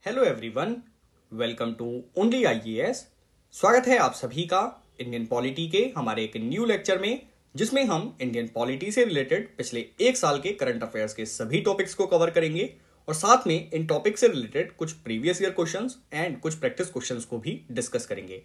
Hello everyone, welcome to only IAS. स्वागत है आप सभी का इंडियन पॉलिटी के हमारे एक न्यू लेक्चर में, जिसमें हम इंडियन पॉलिटी से रिलेटेड पिछले एक साल के करंट अफेयर्स के सभी टॉपिक्स को कवर करेंगे और साथ में इन टॉपिक से रिलेटेड कुछ प्रीवियस ईयर क्वेश्चंस एंड कुछ प्रैक्टिस क्वेश्चंस को भी डिस्कस करेंगे।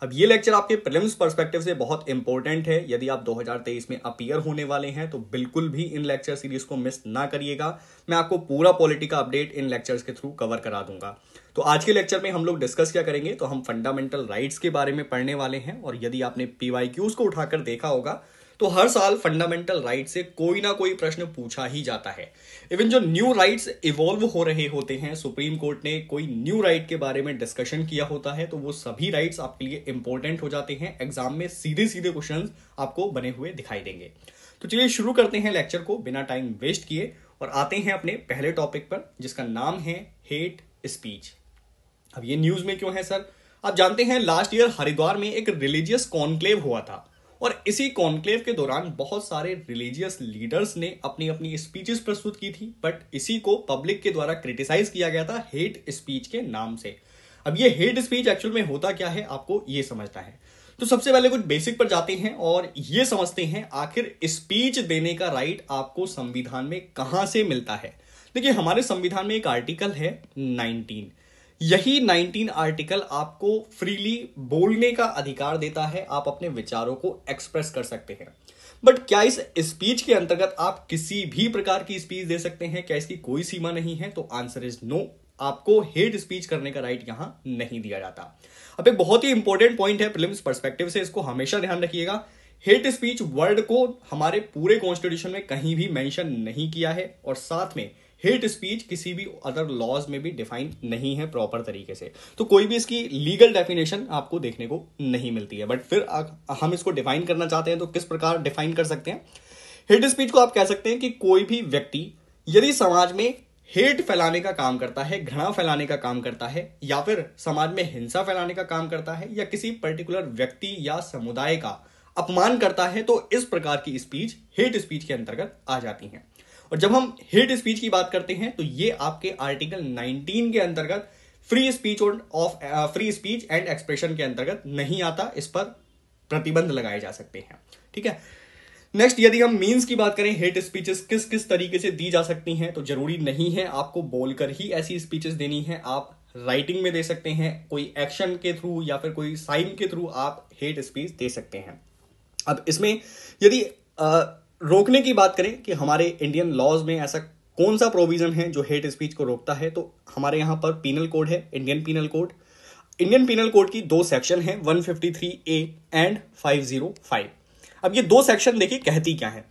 अब ये लेक्चर आपके प्रीलिम्स पर्सपेक्टिव से बहुत इंपॉर्टेंट है। यदि आप 2023 में अपीयर होने वाले हैं तो बिल्कुल भी इन लेक्चर सीरीज को मिस ना करिएगा। मैं आपको पूरा पॉलिटी का अपडेट इन लेक्चर्स के थ्रू कवर करा दूंगा। तो आज के लेक्चर में हम लोग डिस्कस क्या करेंगे, तो हम फंडामेंटल राइट्स के बारे में पढ़ने वाले हैं। और यदि आपने पीवाईक्यूज को उठाकर देखा होगा तो हर साल फंडामेंटल राइट से कोई ना कोई प्रश्न पूछा ही जाता है। इवन जो न्यू राइट्स इवॉल्व हो रहे होते हैं, सुप्रीम कोर्ट ने कोई न्यू राइट के बारे में डिस्कशन किया होता है, तो वो सभी राइट्स आपके लिए इंपॉर्टेंट हो जाते हैं। एग्जाम में सीधे सीधे क्वेश्चंस आपको बने हुए दिखाई देंगे। तो चलिए शुरू करते हैं लेक्चर को बिना टाइम वेस्ट किए और आते हैं अपने पहले टॉपिक पर, जिसका नाम है हेट स्पीच। अब ये न्यूज में क्यों है सर? आप जानते हैं लास्ट ईयर हरिद्वार में एक रिलीजियस कॉन्क्लेव हुआ था और इसी कॉन्क्लेव के दौरान बहुत सारे रिलीजियस लीडर्स ने अपनी अपनी स्पीचेस प्रस्तुत की थी, बट इसी को पब्लिक के द्वारा क्रिटिसाइज किया गया था हेट स्पीच के नाम से। अब ये हेट स्पीच एक्चुअल में होता क्या है, आपको ये समझना है। तो सबसे पहले कुछ बेसिक पर जाते हैं और ये समझते हैं आखिर स्पीच देने का राइट आपको संविधान में कहां से मिलता है। देखिए, हमारे संविधान में एक आर्टिकल है 19। यही 19 आर्टिकल आपको फ्रीली बोलने का अधिकार देता है। आप अपने विचारों को एक्सप्रेस कर सकते हैं। बट क्या इस स्पीच के अंतर्गत आप किसी भी प्रकार की स्पीच दे सकते हैं? क्या इसकी कोई सीमा नहीं है? तो आंसर इज नो। आपको हेट स्पीच करने का राइट यहां नहीं दिया जाता। अब एक बहुत ही इंपॉर्टेंट पॉइंट है प्रीलिम्स पर्सपेक्टिव से, इसको हमेशा ध्यान रखिएगा। हेट स्पीच वर्ड को हमारे पूरे कॉन्स्टिट्यूशन में कहीं भी मेंशन नहीं किया है और साथ में हेट स्पीच किसी भी अदर लॉज में भी डिफाइन नहीं है प्रॉपर तरीके से। तो कोई भी इसकी लीगल डेफिनेशन आपको देखने को नहीं मिलती है। बट फिर हम इसको डिफाइन करना चाहते हैं तो किस प्रकार डिफाइन कर सकते हैं? हेट स्पीच को आप कह सकते हैं कि कोई भी व्यक्ति यदि समाज में हेट फैलाने का काम करता है, घृणा फैलाने का काम करता है, या फिर समाज में हिंसा फैलाने का काम करता है, या किसी पर्टिकुलर व्यक्ति या समुदाय का अपमान करता है, तो इस प्रकार की स्पीच हेट स्पीच के अंतर्गत आ जाती है। और जब हम हेट स्पीच की बात करते हैं तो ये आपके आर्टिकल 19 के अंतर्गत फ्री स्पीच एंड एक्सप्रेशन के अंतर्गत नहीं आता। इस पर प्रतिबंध लगाए जा सकते हैं। ठीक है। नेक्स्ट, यदि हम मीन्स की बात करें, हेट स्पीचेस किस किस तरीके से दी जा सकती हैं, तो जरूरी नहीं है आपको बोलकर ही ऐसी स्पीचेस देनी है। आप राइटिंग में दे सकते हैं, कोई एक्शन के थ्रू या फिर कोई साइन के थ्रू आप हेट स्पीच दे सकते हैं। अब इसमें यदि रोकने की बात करें कि हमारे इंडियन लॉज में ऐसा कौन सा प्रोविजन है जो हेट स्पीच को रोकता है, तो हमारे यहां पर पीनल कोड है, Indian penal code. Indian penal code की दो सेक्शन है, 153A एंड 505। अब ये दो सेक्शन देखिए कहती क्या है।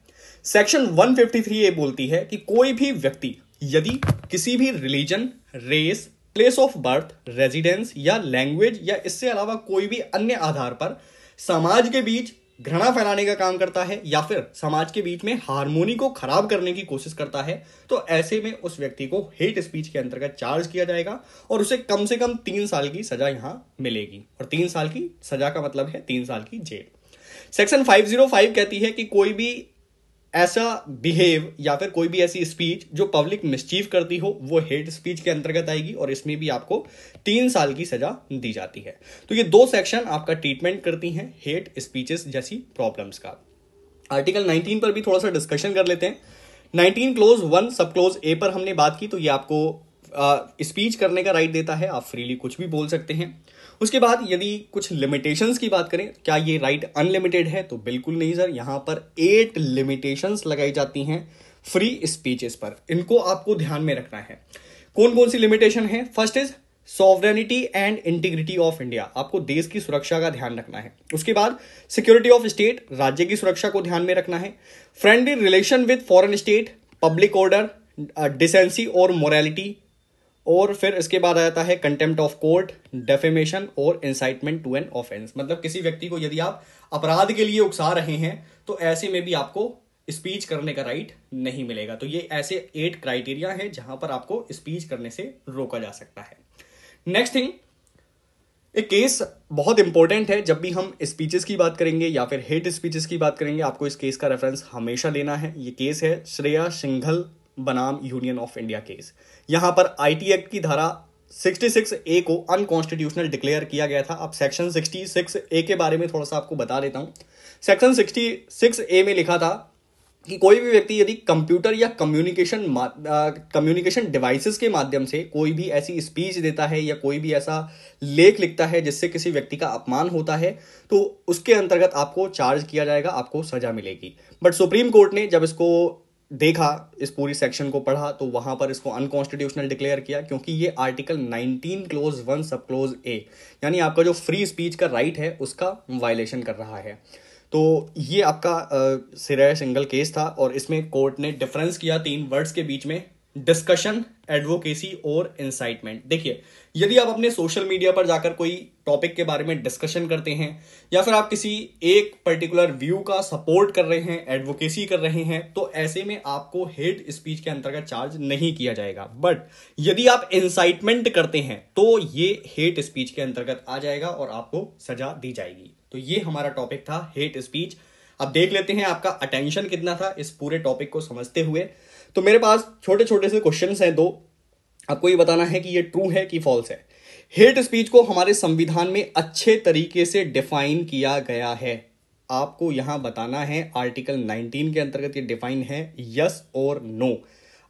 सेक्शन 153A बोलती है कि कोई भी व्यक्ति यदि किसी भी religion, race, place of birth, residence या लैंग्वेज या इससे अलावा कोई भी अन्य आधार पर समाज के बीच घृणा फैलाने का काम करता है या फिर समाज के बीच में हार्मोनी को खराब करने की कोशिश करता है, तो ऐसे में उस व्यक्ति को हेट स्पीच के अंतर्गत चार्ज किया जाएगा और उसे कम से कम 3 साल की सजा यहां मिलेगी। और 3 साल की सजा का मतलब है 3 साल की जेल। सेक्शन 505 कहती है कि कोई भी ऐसा बिहेव या फिर कोई भी ऐसी स्पीच जो पब्लिक मिसचीव करती हो, वो हेट स्पीच के अंतर्गत आएगी और इसमें भी आपको 3 साल की सजा दी जाती है। तो ये दो सेक्शन आपका ट्रीटमेंट करती हैं हेट स्पीचेस जैसी प्रॉब्लम्स का। आर्टिकल 19 पर भी थोड़ा सा डिस्कशन कर लेते हैं। 19 क्लोज 1 सब क्लोज ए पर हमने बात की, तो ये आपको स्पीच करने का राइट देता है। आप फ्रीली कुछ भी बोल सकते हैं। उसके बाद यदि कुछ लिमिटेशंस की बात करें, क्या ये राइट अनलिमिटेड है? तो बिल्कुल नहीं सर। यहां पर 8 लिमिटेशंस लगाई जाती हैं फ्री स्पीचेस पर। इनको आपको ध्यान में रखना है। कौन कौन सी लिमिटेशन है? First is sovereignty and integrity of India, आपको देश की सुरक्षा का ध्यान रखना है। उसके बाद सिक्योरिटी ऑफ स्टेट, राज्य की सुरक्षा को ध्यान में रखना है। Friendly relation with foreign state, public order, decency और मोरालिटी। और फिर इसके बाद आ जाता है कंटेम्प्ट ऑफ कोर्ट, डेफेमेशन और इंसाइटमेंट टू एन ऑफेंस। मतलब किसी व्यक्ति को यदि आप अपराध के लिए उकसा रहे हैं तो ऐसे में भी आपको स्पीच करने का राइट नहीं मिलेगा। तो ये ऐसे 8 क्राइटेरिया हैं जहां पर आपको स्पीच करने से रोका जा सकता है। नेक्स्ट थिंग, एक केस बहुत इंपॉर्टेंट है। जब भी हम स्पीचेस की बात करेंगे या फिर हेट स्पीचेस की बात करेंगे, आपको इस केस का रेफरेंस हमेशा लेना है। ये केस है श्रेया सिंघल बनाम यूनियन ऑफ इंडिया केस। यहां पर आईटी एक्ट की धारा 66A को अनकॉन्स्टिट्यूशनल डिक्लेयर किया गया था। अब सेक्शन 66A के बारे में थोड़ा सा आपको बता देता हूं। सेक्शन 66A में लिखा था कि कोई भी व्यक्ति यदि कंप्यूटर या कम्युनिकेशन डिवाइसेस के माध्यम से कोई भी ऐसी स्पीच देता है या कोई भी ऐसा लेख लिखता है जिससे किसी व्यक्ति का अपमान होता है, तो उसके अंतर्गत आपको चार्ज किया जाएगा, आपको सजा मिलेगी। बट सुप्रीम कोर्ट ने जब इसको देखा, इस पूरी सेक्शन को पढ़ा, तो वहां पर इसको अनकॉन्स्टिट्यूशनल डिक्लेयर किया, क्योंकि ये आर्टिकल 19 क्लोज 1 सब क्लोज ए यानी आपका जो फ्री स्पीच का राइट है उसका वायलेशन कर रहा है। तो ये आपका सिरा सिंगल केस था और इसमें कोर्ट ने डिफरेंस किया 3 वर्ड्स के बीच में, डिस्कशन, एडवोकेसी और इंसाइटमेंट। देखिए, यदि आप अपने सोशल मीडिया पर जाकर कोई टॉपिक के बारे में डिस्कशन करते हैं या फिर आप किसी एक पर्टिकुलर व्यू का सपोर्ट कर रहे हैं, एडवोकेसी कर रहे हैं, तो ऐसे में आपको हेट स्पीच के अंतर्गत चार्ज नहीं किया जाएगा। बट यदि आप इंसाइटमेंट करते हैं तो ये हेट स्पीच के अंतर्गत आ जाएगा और आपको सजा दी जाएगी। तो ये हमारा टॉपिक था हेट स्पीच। अब देख लेते हैं आपका अटेंशन कितना था इस पूरे टॉपिक को समझते हुए। तो मेरे पास छोटे छोटे से क्वेश्चंस हैं 2, आपको ये बताना है कि ये ट्रू है कि फॉल्स है। हेट स्पीच को हमारे संविधान में अच्छे तरीके से डिफाइन किया गया है, आपको यहां बताना है आर्टिकल 19 के अंतर्गत ये डिफाइन है, यस और नो।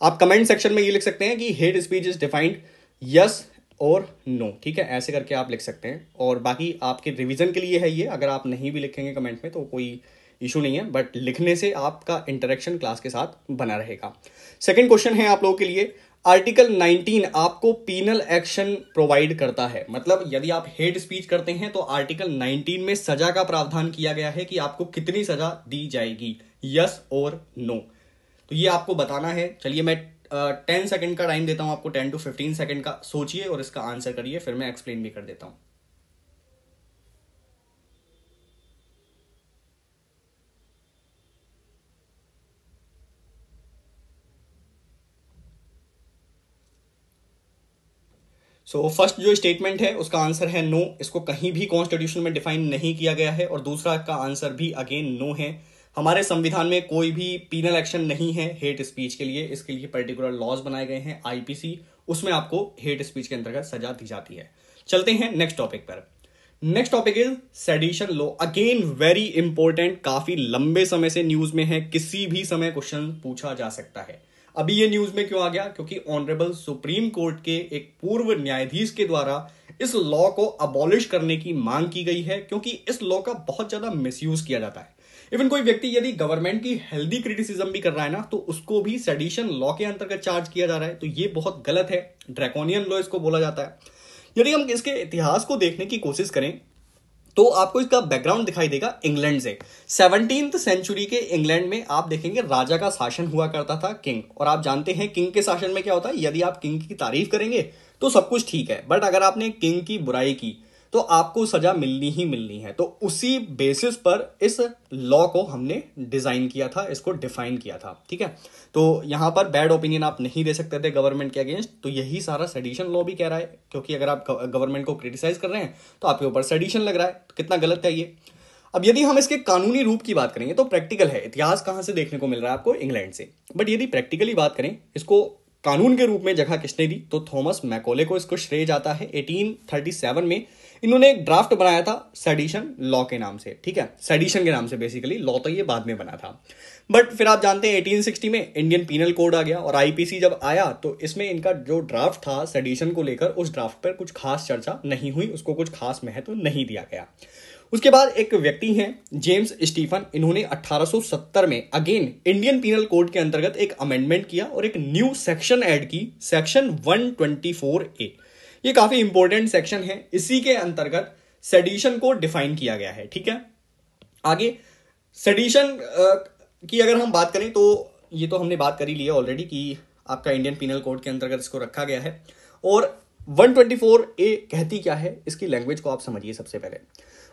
आप कमेंट सेक्शन में ये लिख सकते हैं कि hate speech is defined yes और नो, ठीक है, ऐसे करके आप लिख सकते हैं। और बाकी आपके रिवीजन के लिए है ये, अगर आप नहीं भी लिखेंगे कमेंट में तो कोई इशू नहीं है, बट लिखने से आपका इंटरेक्शन क्लास के साथ बना रहेगा। सेकंड क्वेश्चन है आप लोगों के लिए, आर्टिकल 19 आपको पीनल एक्शन प्रोवाइड करता है, मतलब यदि आप हेट स्पीच करते हैं तो आर्टिकल 19 में सजा का प्रावधान किया गया है कि आपको कितनी सजा दी जाएगी, यस और नो। तो ये आपको बताना है। चलिए मैं 10 सेकंड का टाइम देता हूं आपको, 10 to 15 सेकंड का सोचिए और इसका आंसर करिए, फिर मैं एक्सप्लेन भी कर देता हूं। सो फर्स्ट जो स्टेटमेंट है उसका आंसर है नो, इसको कहीं भी कॉन्स्टिट्यूशन में डिफाइन नहीं किया गया है। और दूसरा का आंसर भी अगेन नो है, हमारे संविधान में कोई भी पीनल एक्शन नहीं है हेट स्पीच के लिए, इसके लिए पर्टिकुलर लॉज बनाए गए हैं आईपीसी, उसमें आपको हेट स्पीच के अंतर्गत सजा दी जाती है। चलते हैं नेक्स्ट टॉपिक पर। Next topic is sedition law, again very important, काफी लंबे समय से न्यूज में है, किसी भी समय क्वेश्चन पूछा जा सकता है। अभी ये न्यूज में क्यों आ गया, क्योंकि ऑनरेबल सुप्रीम कोर्ट के एक पूर्व न्यायाधीश के द्वारा इस लॉ को अबॉलिश करने की मांग की गई है, क्योंकि इस लॉ का बहुत ज्यादा मिसयूज किया जाता है। इवन कोई व्यक्ति यदि गवर्नमेंट की हेल्दी क्रिटिसिज्म भी कर रहा है ना, तो उसको भी सेडिशन लॉ के अंतर्गत चार्ज किया जा रहा है, तो ये बहुत गलत है, ड्रैकोनियन लॉ इसको बोला जाता है। यदि हम इसके इतिहास को देखने की कोशिश करें तो आपको इसका बैकग्राउंड दिखाई देगा इंग्लैंड से। 17th सेंचुरी के इंग्लैंड में आप देखेंगे राजा का शासन हुआ करता था, किंग, और आप जानते हैं किंग के शासन में क्या होता है, यदि आप किंग की तारीफ करेंगे तो सब कुछ ठीक है, बट अगर आपने किंग की बुराई की तो आपको सजा मिलनी ही मिलनी है। तो उसी बेसिस पर इस लॉ को हमने डिजाइन किया था, इसको डिफाइन किया था, ठीक है। तो यहां पर बैड ओपिनियन आप नहीं दे सकते थे गवर्नमेंट के अगेंस्ट, तो यही सारा सेडिशन लॉ भी कह रहा है, क्योंकि अगर आप गवर्नमेंट को क्रिटिसाइज कर रहे हैं तो आपके ऊपर सेडिशन लग रहा है, तो कितना गलत है ये। अब यदि हम इसके कानूनी रूप की बात करेंगे तो प्रैक्टिकल है, इतिहास कहां से देखने को मिल रहा है आपको, इंग्लैंड से। बट यदि प्रैक्टिकली बात करें, इसको कानून के रूप में जगह किसने दी, तो थॉमस मैकॉले को इसको श्रेय जाता है। 1837 में इन्होंने एक ड्राफ्ट बनाया था सेडिशन लॉ के नाम से, ठीक है, सेडिशन के नाम से, बेसिकली लॉ तो ये बाद में बना था। बट फिर आप जानते हैं 1860 में इंडियन पीनल कोड आ गया और आईपीसी जब आया तो इसमें इनका जो ड्राफ्ट था सेडिशन को लेकर, उस ड्राफ्ट पर कुछ खास चर्चा नहीं हुई, उसको कुछ खास महत्व नहीं दिया गया। उसके बाद एक व्यक्ति हैं जेम्स स्टीफन, इन्होंने 1870 में अगेन इंडियन पीनल कोड के अंतर्गत एक अमेंडमेंट किया और एक न्यू सेक्शन ऐड की, सेक्शन 124A। ये काफी इंपॉर्टेंट सेक्शन है, इसी के अंतर्गत सेडिशन को डिफाइन किया गया है, ठीक है। आगे सेडिशन की अगर हम बात करें तो ये तो हमने बात कर ही ली है ऑलरेडी कि आपका इंडियन पीनल कोड के अंतर्गत इसको रखा गया है। और 124A कहती क्या है, इसकी लैंग्वेज को आप समझिए। सबसे पहले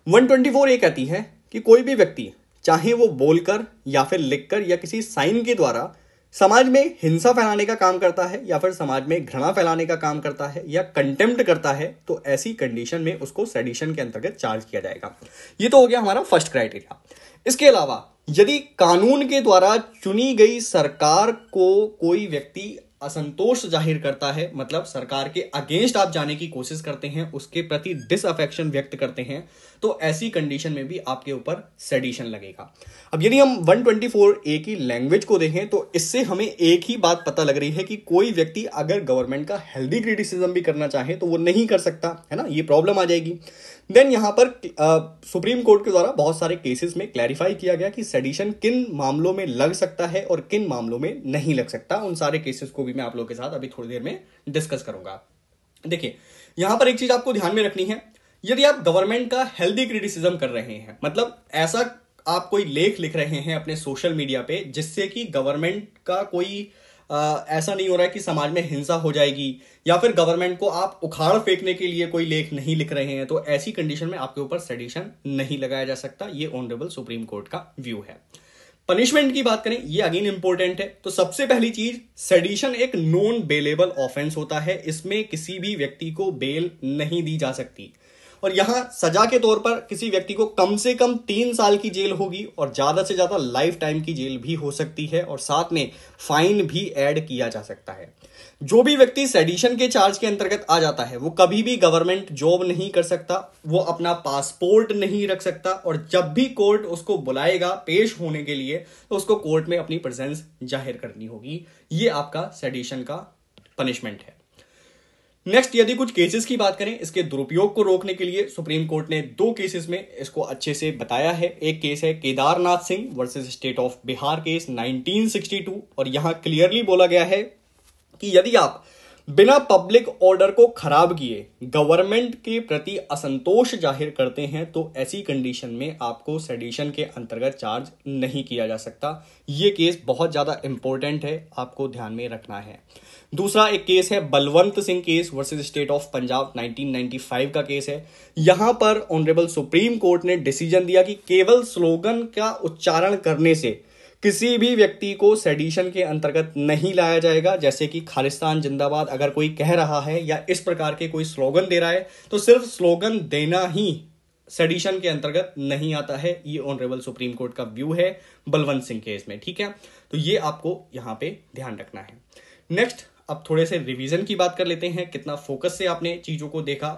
124A कहती है कि कोई भी व्यक्ति चाहे वो बोलकर या फिर लिखकर या किसी साइन के द्वारा समाज में हिंसा फैलाने का काम करता है या फिर समाज में घृणा फैलाने का काम करता है या कंटेम्प्ट करता है, तो ऐसी कंडीशन में उसको सेडिशन के अंतर्गत चार्ज किया जाएगा। ये तो हो गया हमारा फर्स्ट क्राइटेरिया। इसके अलावा यदि कानून के द्वारा चुनी गई सरकार को कोई व्यक्ति असंतोष जाहिर करता है, मतलब सरकार के अगेंस्ट आप जाने की कोशिश करते हैं, उसके प्रति डिसअफेक्शन व्यक्त करते हैं, तो ऐसी कंडीशन में भी आपके ऊपर सेडिशन लगेगा। अब यदि हम 124A की लैंग्वेज को देखें तो इससे हमें एक ही बात पता लग रही है कि कोई व्यक्ति अगर गवर्नमेंट का हेल्दी क्रिटिसिज्म भी करना चाहे तो वो नहीं कर सकता है ना, ये प्रॉब्लम आ जाएगी। देन यहां पर सुप्रीम कोर्ट के द्वारा बहुत सारे केसेस में क्लैरिफाई किया गया कि सेडिशन किन मामलों में लग सकता है और किन मामलों में नहीं लग सकता। उन सारे केसेस को भी मैं आप लोगों के साथ अभी थोड़ी देर में डिस्कस करूंगा। देखिए यहां पर एक चीज आपको ध्यान में रखनी है, यदि आप गवर्नमेंट का हेल्दी क्रिटिसिज्म कर रहे हैं, मतलब ऐसा आप कोई लेख लिख रहे हैं अपने सोशल मीडिया पे जिससे कि गवर्नमेंट का कोई ऐसा नहीं हो रहा है कि समाज में हिंसा हो जाएगी, या फिर गवर्नमेंट को आप उखाड़ फेंकने के लिए कोई लेख नहीं लिख रहे हैं, तो ऐसी कंडीशन में आपके ऊपर सेडिशन नहीं लगाया जा सकता। ये ऑनरेबल सुप्रीम कोर्ट का व्यू है। पनिशमेंट की बात करें, ये अगेन इंपॉर्टेंट है। तो सबसे पहली चीज, सेडिशन एक नॉन बेलेबल ऑफेंस होता है, इसमें किसी भी व्यक्ति को बेल नहीं दी जा सकती, और यहां सजा के तौर पर किसी व्यक्ति को कम से कम 3 साल की जेल होगी और ज्यादा से ज्यादा लाइफ टाइम की जेल भी हो सकती है, और साथ में फाइन भी ऐड किया जा सकता है। जो भी व्यक्ति सेडिशन के चार्ज के अंतर्गत आ जाता है वो कभी भी गवर्नमेंट जॉब नहीं कर सकता, वो अपना पासपोर्ट नहीं रख सकता, और जब भी कोर्ट उसको बुलाएगा पेश होने के लिए तो उसको कोर्ट में अपनी प्रेजेंस जाहिर करनी होगी। ये आपका सेडिशन का पनिशमेंट है। नेक्स्ट, यदि कुछ केसेस की बात करें, इसके दुरुपयोग को रोकने के लिए सुप्रीम कोर्ट ने 2 केसेस में इसको अच्छे से बताया है। एक केस है Kedarnath Singh versus state of Bihar case 1962, और यहां क्लियरली बोला गया है कि यदि आप बिना पब्लिक ऑर्डर को खराब किए गवर्नमेंट के प्रति असंतोष जाहिर करते हैं तो ऐसी कंडीशन में आपको सेडिशन के अंतर्गत चार्ज नहीं किया जा सकता। यह केस बहुत ज्यादा इंपॉर्टेंट है, आपको ध्यान में रखना है। दूसरा एक केस है Balwant Singh case versus state of Punjab 1995 का केस है। यहां पर ऑनरेबल सुप्रीम कोर्ट ने डिसीजन दिया कि केवल स्लोगन का उच्चारण करने से किसी भी व्यक्ति को सेडिशन के अंतर्गत नहीं लाया जाएगा। जैसे कि खालिस्तान जिंदाबाद अगर कोई कह रहा है या इस प्रकार के कोई स्लोगन दे रहा है तो सिर्फ स्लोगन देना ही सेडिशन के अंतर्गत नहीं आता है। ये ऑनरेबल सुप्रीम कोर्ट का व्यू है बलवंत सिंह केस में, ठीक है। तो ये आपको यहां पे ध्यान रखना है। नेक्स्ट, अब थोड़े से रिवीजन की बात कर लेते हैं, कितना फोकस से आपने चीजों को देखा।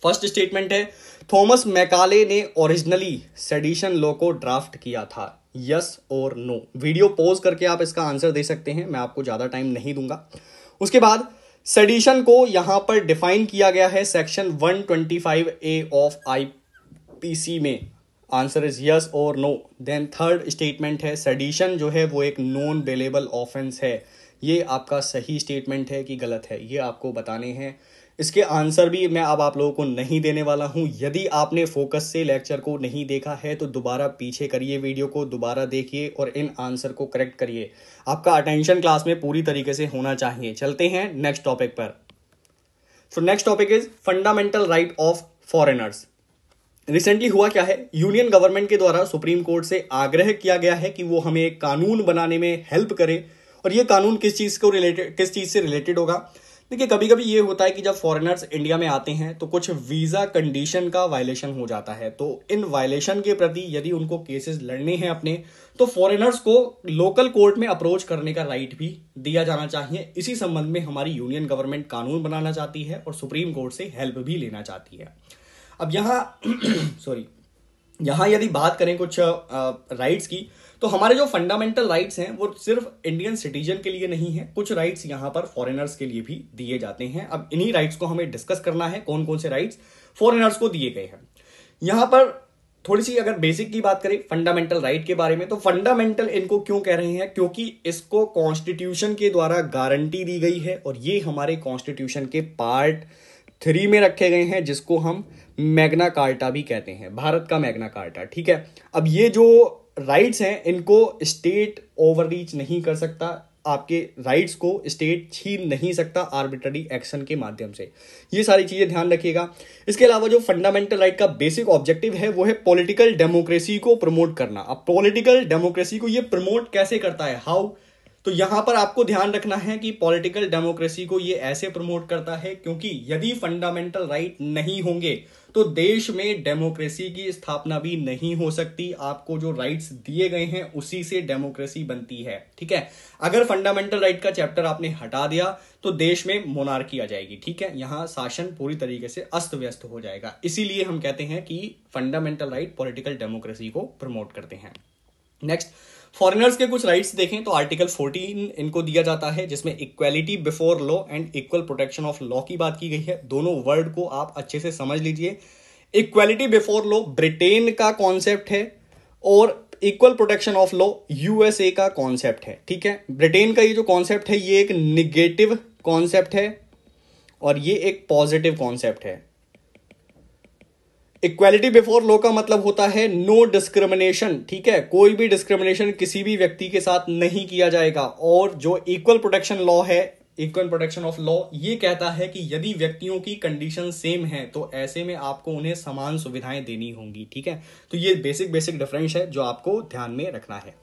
फर्स्ट स्टेटमेंट है, थॉमस मैकाले ने ओरिजिनली सेडिशन लॉ को ड्राफ्ट किया था, यस और नो। वीडियो पॉज करके आप इसका आंसर दे सकते हैं, मैं आपको ज्यादा टाइम नहीं दूंगा। उसके बाद सेडिशन को यहां पर डिफाइन किया गया है सेक्शन 125A ऑफ आईपीसी में, आंसर इज यस और नो। देन थर्ड स्टेटमेंट है, सेडिशन जो है वो एक नॉन बेलेबल ऑफेंस है। ये आपका सही स्टेटमेंट है कि गलत है, ये आपको बताने हैं। इसके आंसर भी मैं अब आप लोगों को नहीं देने वाला हूं। यदि आपने फोकस से लेक्चर को नहीं देखा है तो दोबारा पीछे करिए, वीडियो को दोबारा देखिए और इन आंसर को करेक्ट करिए। आपका अटेंशन क्लास में पूरी तरीके से होना चाहिए। चलते हैं नेक्स्ट टॉपिक पर। सो next topic is fundamental right of foreigners. Recently हुआ क्या है, यूनियन गवर्नमेंट के द्वारा सुप्रीम कोर्ट से आग्रह किया गया है कि वो हमें एक कानून बनाने में हेल्प करे, और ये कानून किस चीज से रिलेटेड होगा। देखिए, कभी कभी ये होता है कि जब फॉरेनर्स इंडिया में आते हैं तो कुछ वीजा कंडीशन का वायलेशन हो जाता है, तो इन वायलेशन के प्रति यदि उनको केसेस लड़ने हैं अपने, तो फॉरेनर्स को लोकल कोर्ट में अप्रोच करने का राइट भी दिया जाना चाहिए। इसी संबंध में हमारी यूनियन गवर्नमेंट कानून बनाना चाहती है और सुप्रीम कोर्ट से हेल्प भी लेना चाहती है। अब यहां यदि बात करें कुछ राइट्स की, तो हमारे जो फंडामेंटल राइट्स हैं वो सिर्फ इंडियन सिटीजन के लिए नहीं है, कुछ राइट्स यहां पर फॉरेनर्स के लिए भी दिए जाते हैं। अब इन्हीं राइट्स को हमें डिस्कस करना है, कौन कौन से राइट्स फॉरेनर्स को दिए गए हैं। यहां पर थोड़ी सी अगर बेसिक की बात करें फंडामेंटल राइट के बारे में, तो फंडामेंटल इनको क्यों कह रहे हैं, क्योंकि इसको कॉन्स्टिट्यूशन के द्वारा गारंटी दी गई है और ये हमारे कॉन्स्टिट्यूशन के पार्ट 3 में रखे गए हैं, जिसको हम मैग्ना कार्टा भी कहते हैं, भारत का मैग्ना कार्टा, ठीक है। अब ये जो राइट्स हैं इनको स्टेट ओवररीच नहीं कर सकता, आपके राइट्स को स्टेट छीन नहीं सकता आर्बिट्ररी एक्शन के माध्यम से। ये सारी चीजें ध्यान रखिएगा। इसके अलावा जो फंडामेंटल राइट का बेसिक ऑब्जेक्टिव है वो है पॉलिटिकल डेमोक्रेसी को प्रमोट करना। अब पॉलिटिकल डेमोक्रेसी को ये प्रमोट कैसे करता है, हाउ, तो यहां पर आपको ध्यान रखना है कि पॉलिटिकल डेमोक्रेसी को ये ऐसे प्रमोट करता है, क्योंकि यदि फंडामेंटल राइट नहीं होंगे तो देश में डेमोक्रेसी की स्थापना भी नहीं हो सकती। आपको जो राइट्स दिए गए हैं उसी से डेमोक्रेसी बनती है, ठीक है। अगर फंडामेंटल राइट का चैप्टर आपने हटा दिया तो देश में मोनार्की आ जाएगी, ठीक है। यहां शासन पूरी तरीके से अस्त व्यस्त हो जाएगा। इसीलिए हम कहते हैं कि फंडामेंटल राइट पॉलिटिकल डेमोक्रेसी को प्रमोट करते हैं। नेक्स्ट, फॉरेनर्स के कुछ राइट्स देखें तो आर्टिकल 14 इनको दिया जाता है, जिसमें equality before law and equal protection of law की बात की गई है। दोनों वर्ड को आप अच्छे से समझ लीजिए। इक्वालिटी बिफोर लॉ ब्रिटेन का कॉन्सेप्ट है और equal protection of law USA का कॉन्सेप्ट है, ठीक है। ब्रिटेन का ये जो कॉन्सेप्ट है ये एक निगेटिव कॉन्सेप्ट है और ये एक पॉजिटिव कॉन्सेप्ट है। इक्वालिटी बिफोर लॉ का मतलब होता है नो डिस्क्रिमिनेशन, ठीक है। कोई भी डिस्क्रिमिनेशन किसी भी व्यक्ति के साथ नहीं किया जाएगा। और जो इक्वल प्रोटेक्शन लॉ है, इक्वल प्रोटेक्शन ऑफ लॉ, ये कहता है कि यदि व्यक्तियों की कंडीशन सेम है तो ऐसे में आपको उन्हें समान सुविधाएं देनी होंगी, ठीक है। तो ये बेसिक डिफरेंस है जो आपको ध्यान में रखना है।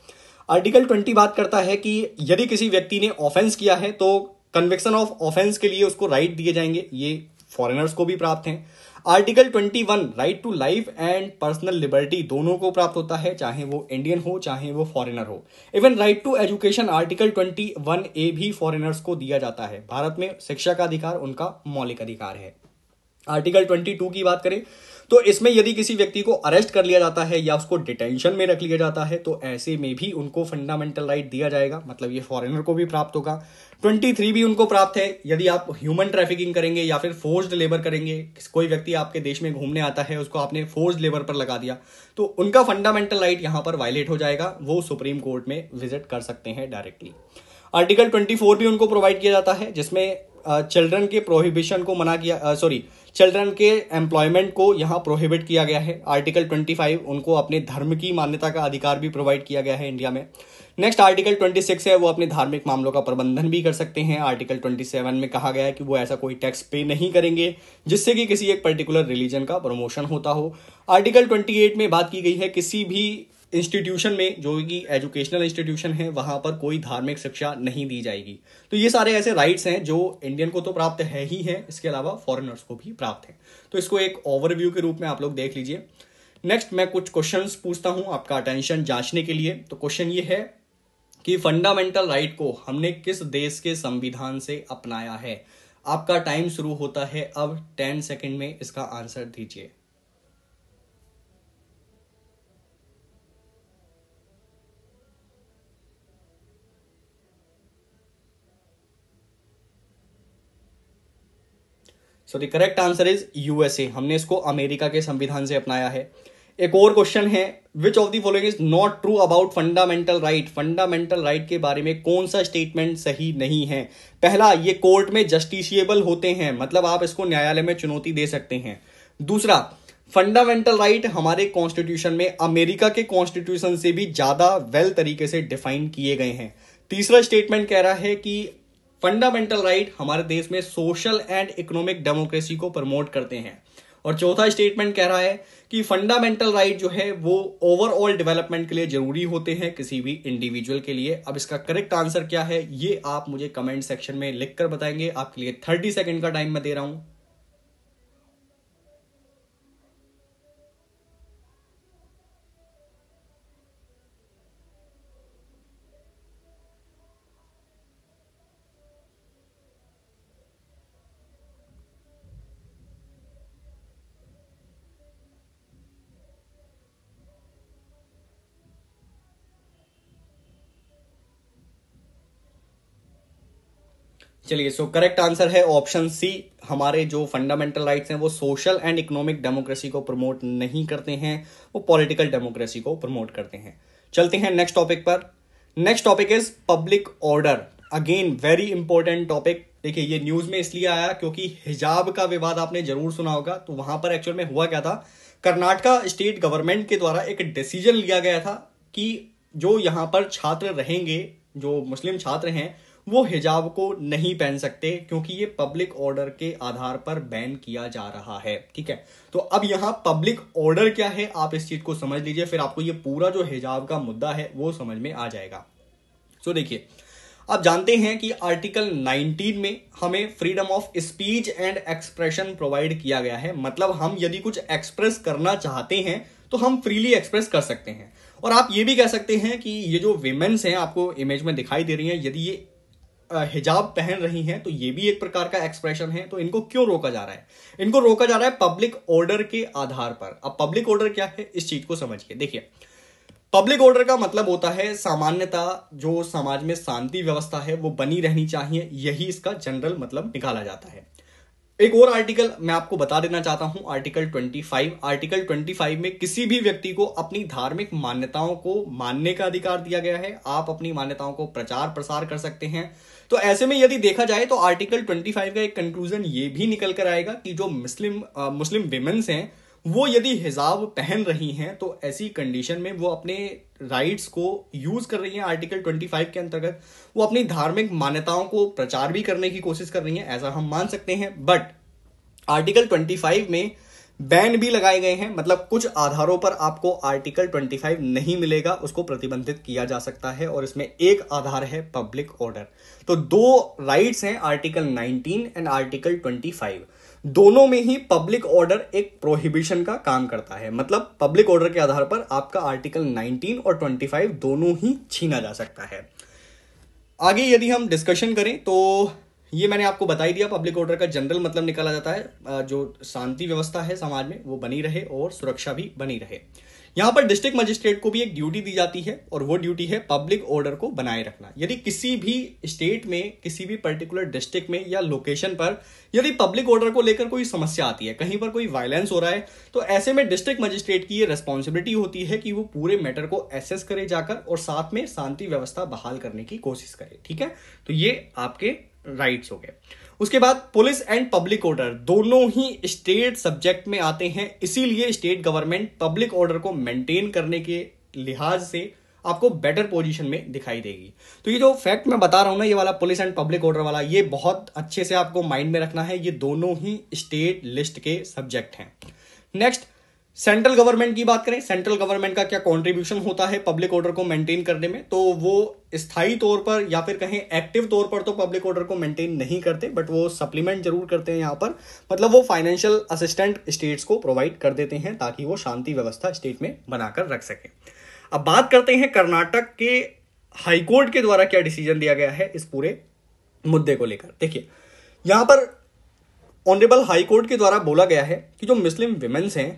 आर्टिकल 20 बात करता है कि यदि किसी व्यक्ति ने ऑफेंस किया है तो कन्विक्शन ऑफ ऑफेंस के लिए उसको राइट दिए जाएंगे। ये फॉरेनर्स को भी प्राप्त हैं। Article 21 right to life and personal liberty दोनों को प्राप्त होता है, चाहे वो इंडियन हो चाहे वो फॉरेनर हो। Even right to education article 21A भी फॉरेनर्स को दिया जाता है। भारत में शिक्षा का अधिकार उनका मौलिक अधिकार है। आर्टिकल 22 की बात करें तो इसमें यदि किसी व्यक्ति को अरेस्ट कर लिया जाता है या उसको डिटेंशन में रख लिया जाता है तो ऐसे में भी उनको फंडामेंटल राइट दिया जाएगा, मतलब ये फॉरेनर को भी प्राप्त होगा। 23 भी उनको प्राप्त है। यदि आप ह्यूमन ट्रैफिकिंग करेंगे या फिर फोर्स्ड लेबर करेंगे, कोई व्यक्ति आपके देश में घूमने आता है उसको आपने फोर्स्ड लेबर पर लगा दिया तो उनका फंडामेंटल राइट यहां पर वायलेट हो जाएगा। वो सुप्रीम कोर्ट में विजिट कर सकते हैं डायरेक्टली। आर्टिकल 24 भी उनको प्रोवाइड किया जाता है, जिसमें चिल्ड्रन के प्रोहिबिशन को मना किया, चिल्ड्रन के एम्प्लॉयमेंट को यहां प्रोहिबिट किया गया है। आर्टिकल 25 उनको अपने धर्म की मान्यता का अधिकार भी प्रोवाइड किया गया है इंडिया में। नेक्स्ट आर्टिकल 26 है, वो अपने धार्मिक मामलों का प्रबंधन भी कर सकते हैं। आर्टिकल 27 में कहा गया है कि वो ऐसा कोई टैक्स पे नहीं करेंगे जिससे कि किसी एक पर्टिकुलर रिलीजन का प्रमोशन होता हो। आर्टिकल 28 में बात की गई है किसी भी इंस्टीट्यूशन में, जो कि एजुकेशनल इंस्टीट्यूशन है, वहां पर कोई धार्मिक शिक्षा नहीं दी जाएगी। तो ये सारे ऐसे राइट्स हैं जो इंडियन को तो प्राप्त है ही है, इसके अलावा फॉरेनर्स को भी प्राप्त है। तो इसको एक ओवरव्यू के रूप में आप लोग देख लीजिए। नेक्स्ट मैं कुछ क्वेश्चंस पूछता हूं आपका अटेंशन जांचने के लिए। तो क्वेश्चन ये है कि फंडामेंटल राइट को हमने किस देश के संविधान से अपनाया है। आपका टाइम शुरू होता है अब। 10 सेकेंड में इसका आंसर दीजिए। सो the correct answer is USA. हमने इसको अमेरिका के संविधान से अपनाया है। एक और क्वेश्चन है, which of the following is not true about fundamental right. Fundamental right के बारे में कौन सा स्टेटमेंट सही नहीं है। पहला, ये कोर्ट में जस्टिशिएबल होते हैं, मतलब आप इसको न्यायालय में चुनौती दे सकते हैं। दूसरा, फंडामेंटल राइट हमारे कॉन्स्टिट्यूशन में अमेरिका के कॉन्स्टिट्यूशन से भी ज्यादा वेल तरीके से डिफाइन किए गए हैं। तीसरा स्टेटमेंट कह रहा है कि फंडामेंटल राइट हमारे देश में सोशल एंड इकोनॉमिक डेमोक्रेसी को प्रमोट करते हैं। और चौथा स्टेटमेंट कह रहा है कि फंडामेंटल राइट जो है वो ओवरऑल डेवलपमेंट के लिए जरूरी होते हैं, किसी भी इंडिविजुअल के लिए। अब इसका करेक्ट आंसर क्या है ये आप मुझे कमेंट सेक्शन में लिखकर बताएंगे। आपके लिए 30 सेकेंड का टाइम मैं दे रहा हूं। चलिए, सो करेक्ट आंसर है ऑप्शन सी। हमारे जो फंडामेंटल राइट्स हैं वो सोशल एंड इकोनॉमिक डेमोक्रेसी को प्रमोट नहीं करते हैं, वो पॉलिटिकल डेमोक्रेसी को प्रमोट करते हैं। चलते हैं नेक्स्ट टॉपिक पर। Next topic is public order. Again very important topic. देखिए, ये न्यूज में इसलिए आया क्योंकि हिजाब का विवाद आपने जरूर सुना होगा। तो वहां पर एक्चुअल में हुआ क्या था, कर्नाटका स्टेट गवर्नमेंट के द्वारा एक डिसीजन लिया गया था कि जो यहां पर छात्र रहेंगे, जो मुस्लिम छात्र हैं, वो हिजाब को नहीं पहन सकते क्योंकि ये पब्लिक ऑर्डर के आधार पर बैन किया जा रहा है। ठीक है, तो अब यहां पब्लिक ऑर्डर क्या है आप इस चीज को समझ लीजिए, फिर आपको ये पूरा जो हिजाब का मुद्दा है वो समझ में आ जाएगा। तो देखिए, आप जानते हैं कि आर्टिकल 19 में हमें freedom of speech and expression provide किया गया है। मतलब हम यदि कुछ एक्सप्रेस करना चाहते हैं तो हम फ्रीली एक्सप्रेस कर सकते हैं। और आप ये भी कह सकते हैं कि ये जो विमेन्स हैं, आपको इमेज में दिखाई दे रही हैं, यदि ये हिजाब पहन रही हैं तो ये भी एक प्रकार का एक्सप्रेशन है। तो इनको क्यों रोका जा रहा है? इनको रोका जा रहा है पब्लिक ऑर्डर के आधार पर। अब पब्लिक ऑर्डर क्या है, इस चीज को समझिए। देखिए, पब्लिक ऑर्डर का मतलब होता है सामान्यता, जो समाज में शांति व्यवस्था है वो बनी रहनी चाहिए, यही इसका जनरल मतलब निकाला जाता है। एक और आर्टिकल मैं आपको बता देना चाहता हूं, आर्टिकल 25। आर्टिकल 25 में किसी भी व्यक्ति को अपनी धार्मिक मान्यताओं को मानने का अधिकार दिया गया है। आप अपनी मान्यताओं को प्रचार प्रसार कर सकते हैं। तो ऐसे में यदि देखा जाए तो आर्टिकल 25 का एक कंक्लूजन ये भी निकल कर आएगा कि जो मुस्लिम विमेन्स हैं वो यदि हिजाब पहन रही हैं तो ऐसी कंडीशन में वो अपने राइट्स को यूज कर रही हैं। आर्टिकल 25 के अंतर्गत वो अपनी धार्मिक मान्यताओं को प्रचार भी करने की कोशिश कर रही हैं, ऐसा हम मान सकते हैं। बट आर्टिकल 25 में बैन भी लगाए गए हैं। मतलब कुछ आधारों पर आपको आर्टिकल 25 नहीं मिलेगा, उसको प्रतिबंधित किया जा सकता है। और इसमें एक आधार है पब्लिक ऑर्डर। तो दो राइट्स हैं, आर्टिकल 19 एंड आर्टिकल 25। दोनों में ही पब्लिक ऑर्डर एक प्रोहिबिशन का काम करता है। मतलब पब्लिक ऑर्डर के आधार पर आपका आर्टिकल 19 और 25 दोनों ही छीना जा सकता है। आगे यदि हम डिस्कशन करें तो ये मैंने आपको बता ही दिया, पब्लिक ऑर्डर का जनरल मतलब निकाला जाता है जो शांति व्यवस्था है समाज में वो बनी रहे और सुरक्षा भी बनी रहे। यहां पर डिस्ट्रिक्ट मजिस्ट्रेट को भी एक ड्यूटी दी जाती है और वो ड्यूटी है पब्लिक ऑर्डर को बनाए रखना। यदि किसी भी स्टेट में, किसी भी पर्टिकुलर डिस्ट्रिक्ट में या लोकेशन पर यदि पब्लिक ऑर्डर को लेकर कोई समस्या आती है, कहीं पर कोई वायलेंस हो रहा है, तो ऐसे में डिस्ट्रिक्ट मजिस्ट्रेट की ये रेस्पॉन्सिबिलिटी होती है कि वो पूरे मैटर को एसेस करे जाकर और साथ में शांति व्यवस्था बहाल करने की कोशिश करे। ठीक है, तो ये आपके राइट्स हो गए। उसके बाद पुलिस एंड पब्लिक ऑर्डर दोनों ही स्टेट सब्जेक्ट में आते हैं, इसीलिए स्टेट गवर्नमेंट पब्लिक ऑर्डर को मेंटेन करने के लिहाज से आपको बेटर पोजीशन में दिखाई देगी। तो ये जो फैक्ट मैं बता रहा हूं ना, ये वाला पुलिस एंड पब्लिक ऑर्डर वाला, ये बहुत अच्छे से आपको माइंड में रखना है। ये दोनों ही स्टेट लिस्ट के सब्जेक्ट हैं। नेक्स्ट, सेंट्रल गवर्नमेंट की बात करें, सेंट्रल गवर्नमेंट का क्या कंट्रीब्यूशन होता है पब्लिक ऑर्डर को मेंटेन करने में? तो वो स्थायी तौर पर या फिर कहें एक्टिव तौर पर तो पब्लिक ऑर्डर को मेंटेन नहीं करते, बट वो सप्लीमेंट जरूर करते हैं। यहां पर मतलब वो फाइनेंशियल असिस्टेंट स्टेट्स को प्रोवाइड कर देते हैं ताकि वो शांति व्यवस्था स्टेट में बनाकर रख सके। अब बात करते हैं कर्नाटक के हाईकोर्ट के द्वारा क्या डिसीजन दिया गया है इस पूरे मुद्दे को लेकर। देखिए, यहां पर ऑनरेबल हाईकोर्ट के द्वारा बोला गया है कि जो मुस्लिम विमेन्स हैं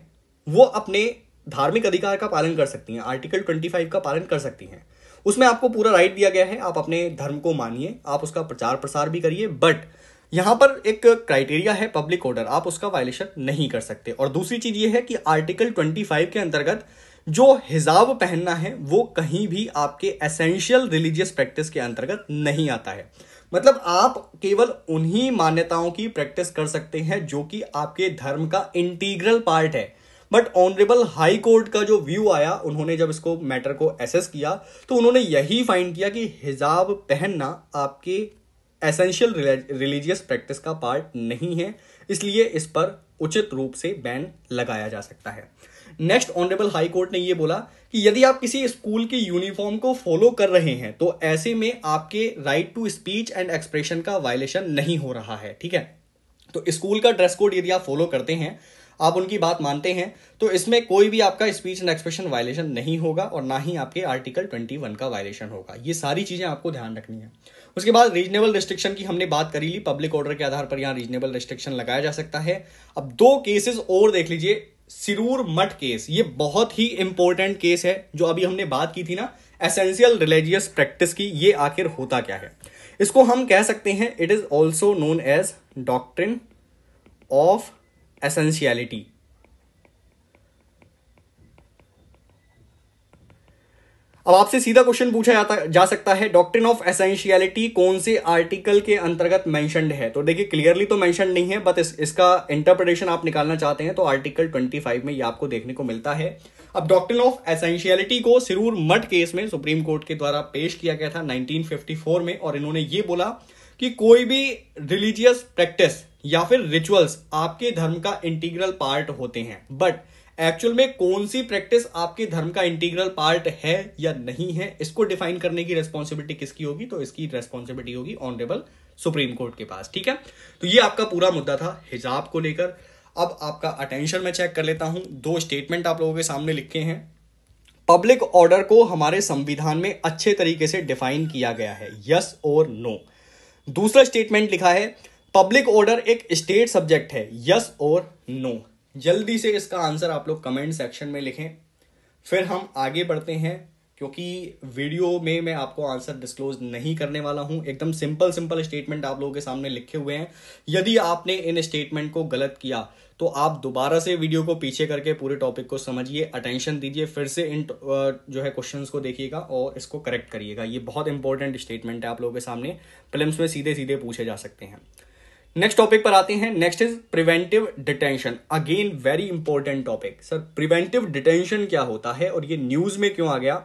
वो अपने धार्मिक अधिकार का पालन कर सकती हैं, आर्टिकल 25 का पालन कर सकती हैं। उसमें आपको पूरा राइट दिया गया है, आप अपने धर्म को मानिए, आप उसका प्रचार प्रसार भी करिए। बट यहां पर एक क्राइटेरिया है पब्लिक ऑर्डर, आप उसका वायलेशन नहीं कर सकते। और दूसरी चीज ये है कि आर्टिकल 25 के अंतर्गत जो हिजाब पहनना है वो कहीं भी आपके एसेंशियल रिलीजियस प्रैक्टिस के अंतर्गत नहीं आता है। मतलब आप केवल उन्हीं मान्यताओं की प्रैक्टिस कर सकते हैं जो कि आपके धर्म का इंटीग्रल पार्ट है। बट ऑनरेबल हाई कोर्ट का जो व्यू आया, उन्होंने जब इसको मैटर को एसेस किया तो उन्होंने यही फाइंड किया कि हिजाब पहनना आपके एसेंशियल रिलीजियस प्रैक्टिस का पार्ट नहीं है, इसलिए इस पर उचित रूप से बैन लगाया जा सकता है। नेक्स्ट, ऑनरेबल हाई कोर्ट ने यह बोला कि यदि आप किसी स्कूल की यूनिफॉर्म को फॉलो कर रहे हैं तो ऐसे में आपके right to speech and expression का वायलेशन नहीं हो रहा है। ठीक है, तो स्कूल का ड्रेस कोड यदि आप फॉलो करते हैं, आप उनकी बात मानते हैं, तो इसमें कोई भी आपका स्पीच एंड एक्सप्रेशन वायलेशन नहीं होगा और ना ही आपके आर्टिकल 21 का वायलेशन होगा। ये सारी चीजें आपको ध्यान रखनी है। उसके बाद रीजनेबल रिस्ट्रिक्शन की हमने बात करी ली, पब्लिक ऑर्डर के आधार पर यहां रीजनेबल रिस्ट्रिक्शन लगाया जा सकता है। अब दो केसेस और देख लीजिए। सिरूर मठ केस, ये बहुत ही इंपॉर्टेंट केस है। जो अभी हमने बात की थी ना एसेंशियल रिलीजियस प्रैक्टिस की, ये आखिर होता क्या है? इसको हम कह सकते हैं it is also known as doctrine of essentiality. अब आपसे सीधा क्वेश्चन पूछा जा सकता है, डॉक्ट्रिन ऑफ एसेंशियलिटी कौन से आर्टिकल के अंतर्गत मेंशन्ड है? तो देखिए, क्लियरली तो मेंशन नहीं है, बट इसका इंटरप्रिटेशन आप निकालना चाहते हैं तो आर्टिकल 25 में ये आपको देखने को मिलता है। अब डॉक्ट्रिन ऑफ एसेंशियलिटी को सिरूर मठ केस में सुप्रीम कोर्ट के द्वारा पेश किया गया था 1954 में, और इन्होंने ये बोला कि कोई भी रिलीजियस प्रैक्टिस या फिर रिचुअल्स आपके धर्म का इंटीग्रल पार्ट होते हैं, बट एक्चुअल में कौन सी प्रैक्टिस आपके धर्म का इंटीग्रल पार्ट है या नहीं है, इसको डिफाइन करने की रेस्पॉन्सिबिलिटी किसकी होगी? तो इसकी रेस्पॉन्सिबिलिटी होगी ऑनरेबल सुप्रीम कोर्ट के पास। ठीक है, तो ये आपका पूरा मुद्दा था हिजाब को लेकर। अब आपका अटेंशन मैं चेक कर लेता हूं, 2 स्टेटमेंट आप लोगों के सामने लिखे हैं। पब्लिक ऑर्डर को हमारे संविधान में अच्छे तरीके से डिफाइन किया गया है, यस और नो। दूसरा स्टेटमेंट लिखा है पब्लिक ऑर्डर एक स्टेट सब्जेक्ट है, यस और नो। जल्दी से इसका आंसर आप लोग कमेंट सेक्शन में लिखें, फिर हम आगे बढ़ते हैं, क्योंकि वीडियो में मैं आपको आंसर डिस्क्लोज नहीं करने वाला हूं। एकदम सिंपल स्टेटमेंट आप लोगों के सामने लिखे हुए हैं। यदि आपने इन स्टेटमेंट को गलत किया तो आप दोबारा से वीडियो को पीछे करके पूरे टॉपिक को समझिए, अटेंशन दीजिए, फिर से इन जो है क्वेश्चंस को देखिएगा और इसको करेक्ट करिएगा। ये बहुत इंपॉर्टेंट स्टेटमेंट है आप लोगों के सामने, प्रीलिम्स में सीधे सीधे पूछे जा सकते हैं। नेक्स्ट टॉपिक पर आते हैं। Next is preventive detention, again very important topic. Sir preventive detention क्या होता है और ये न्यूज में क्यों आ गया?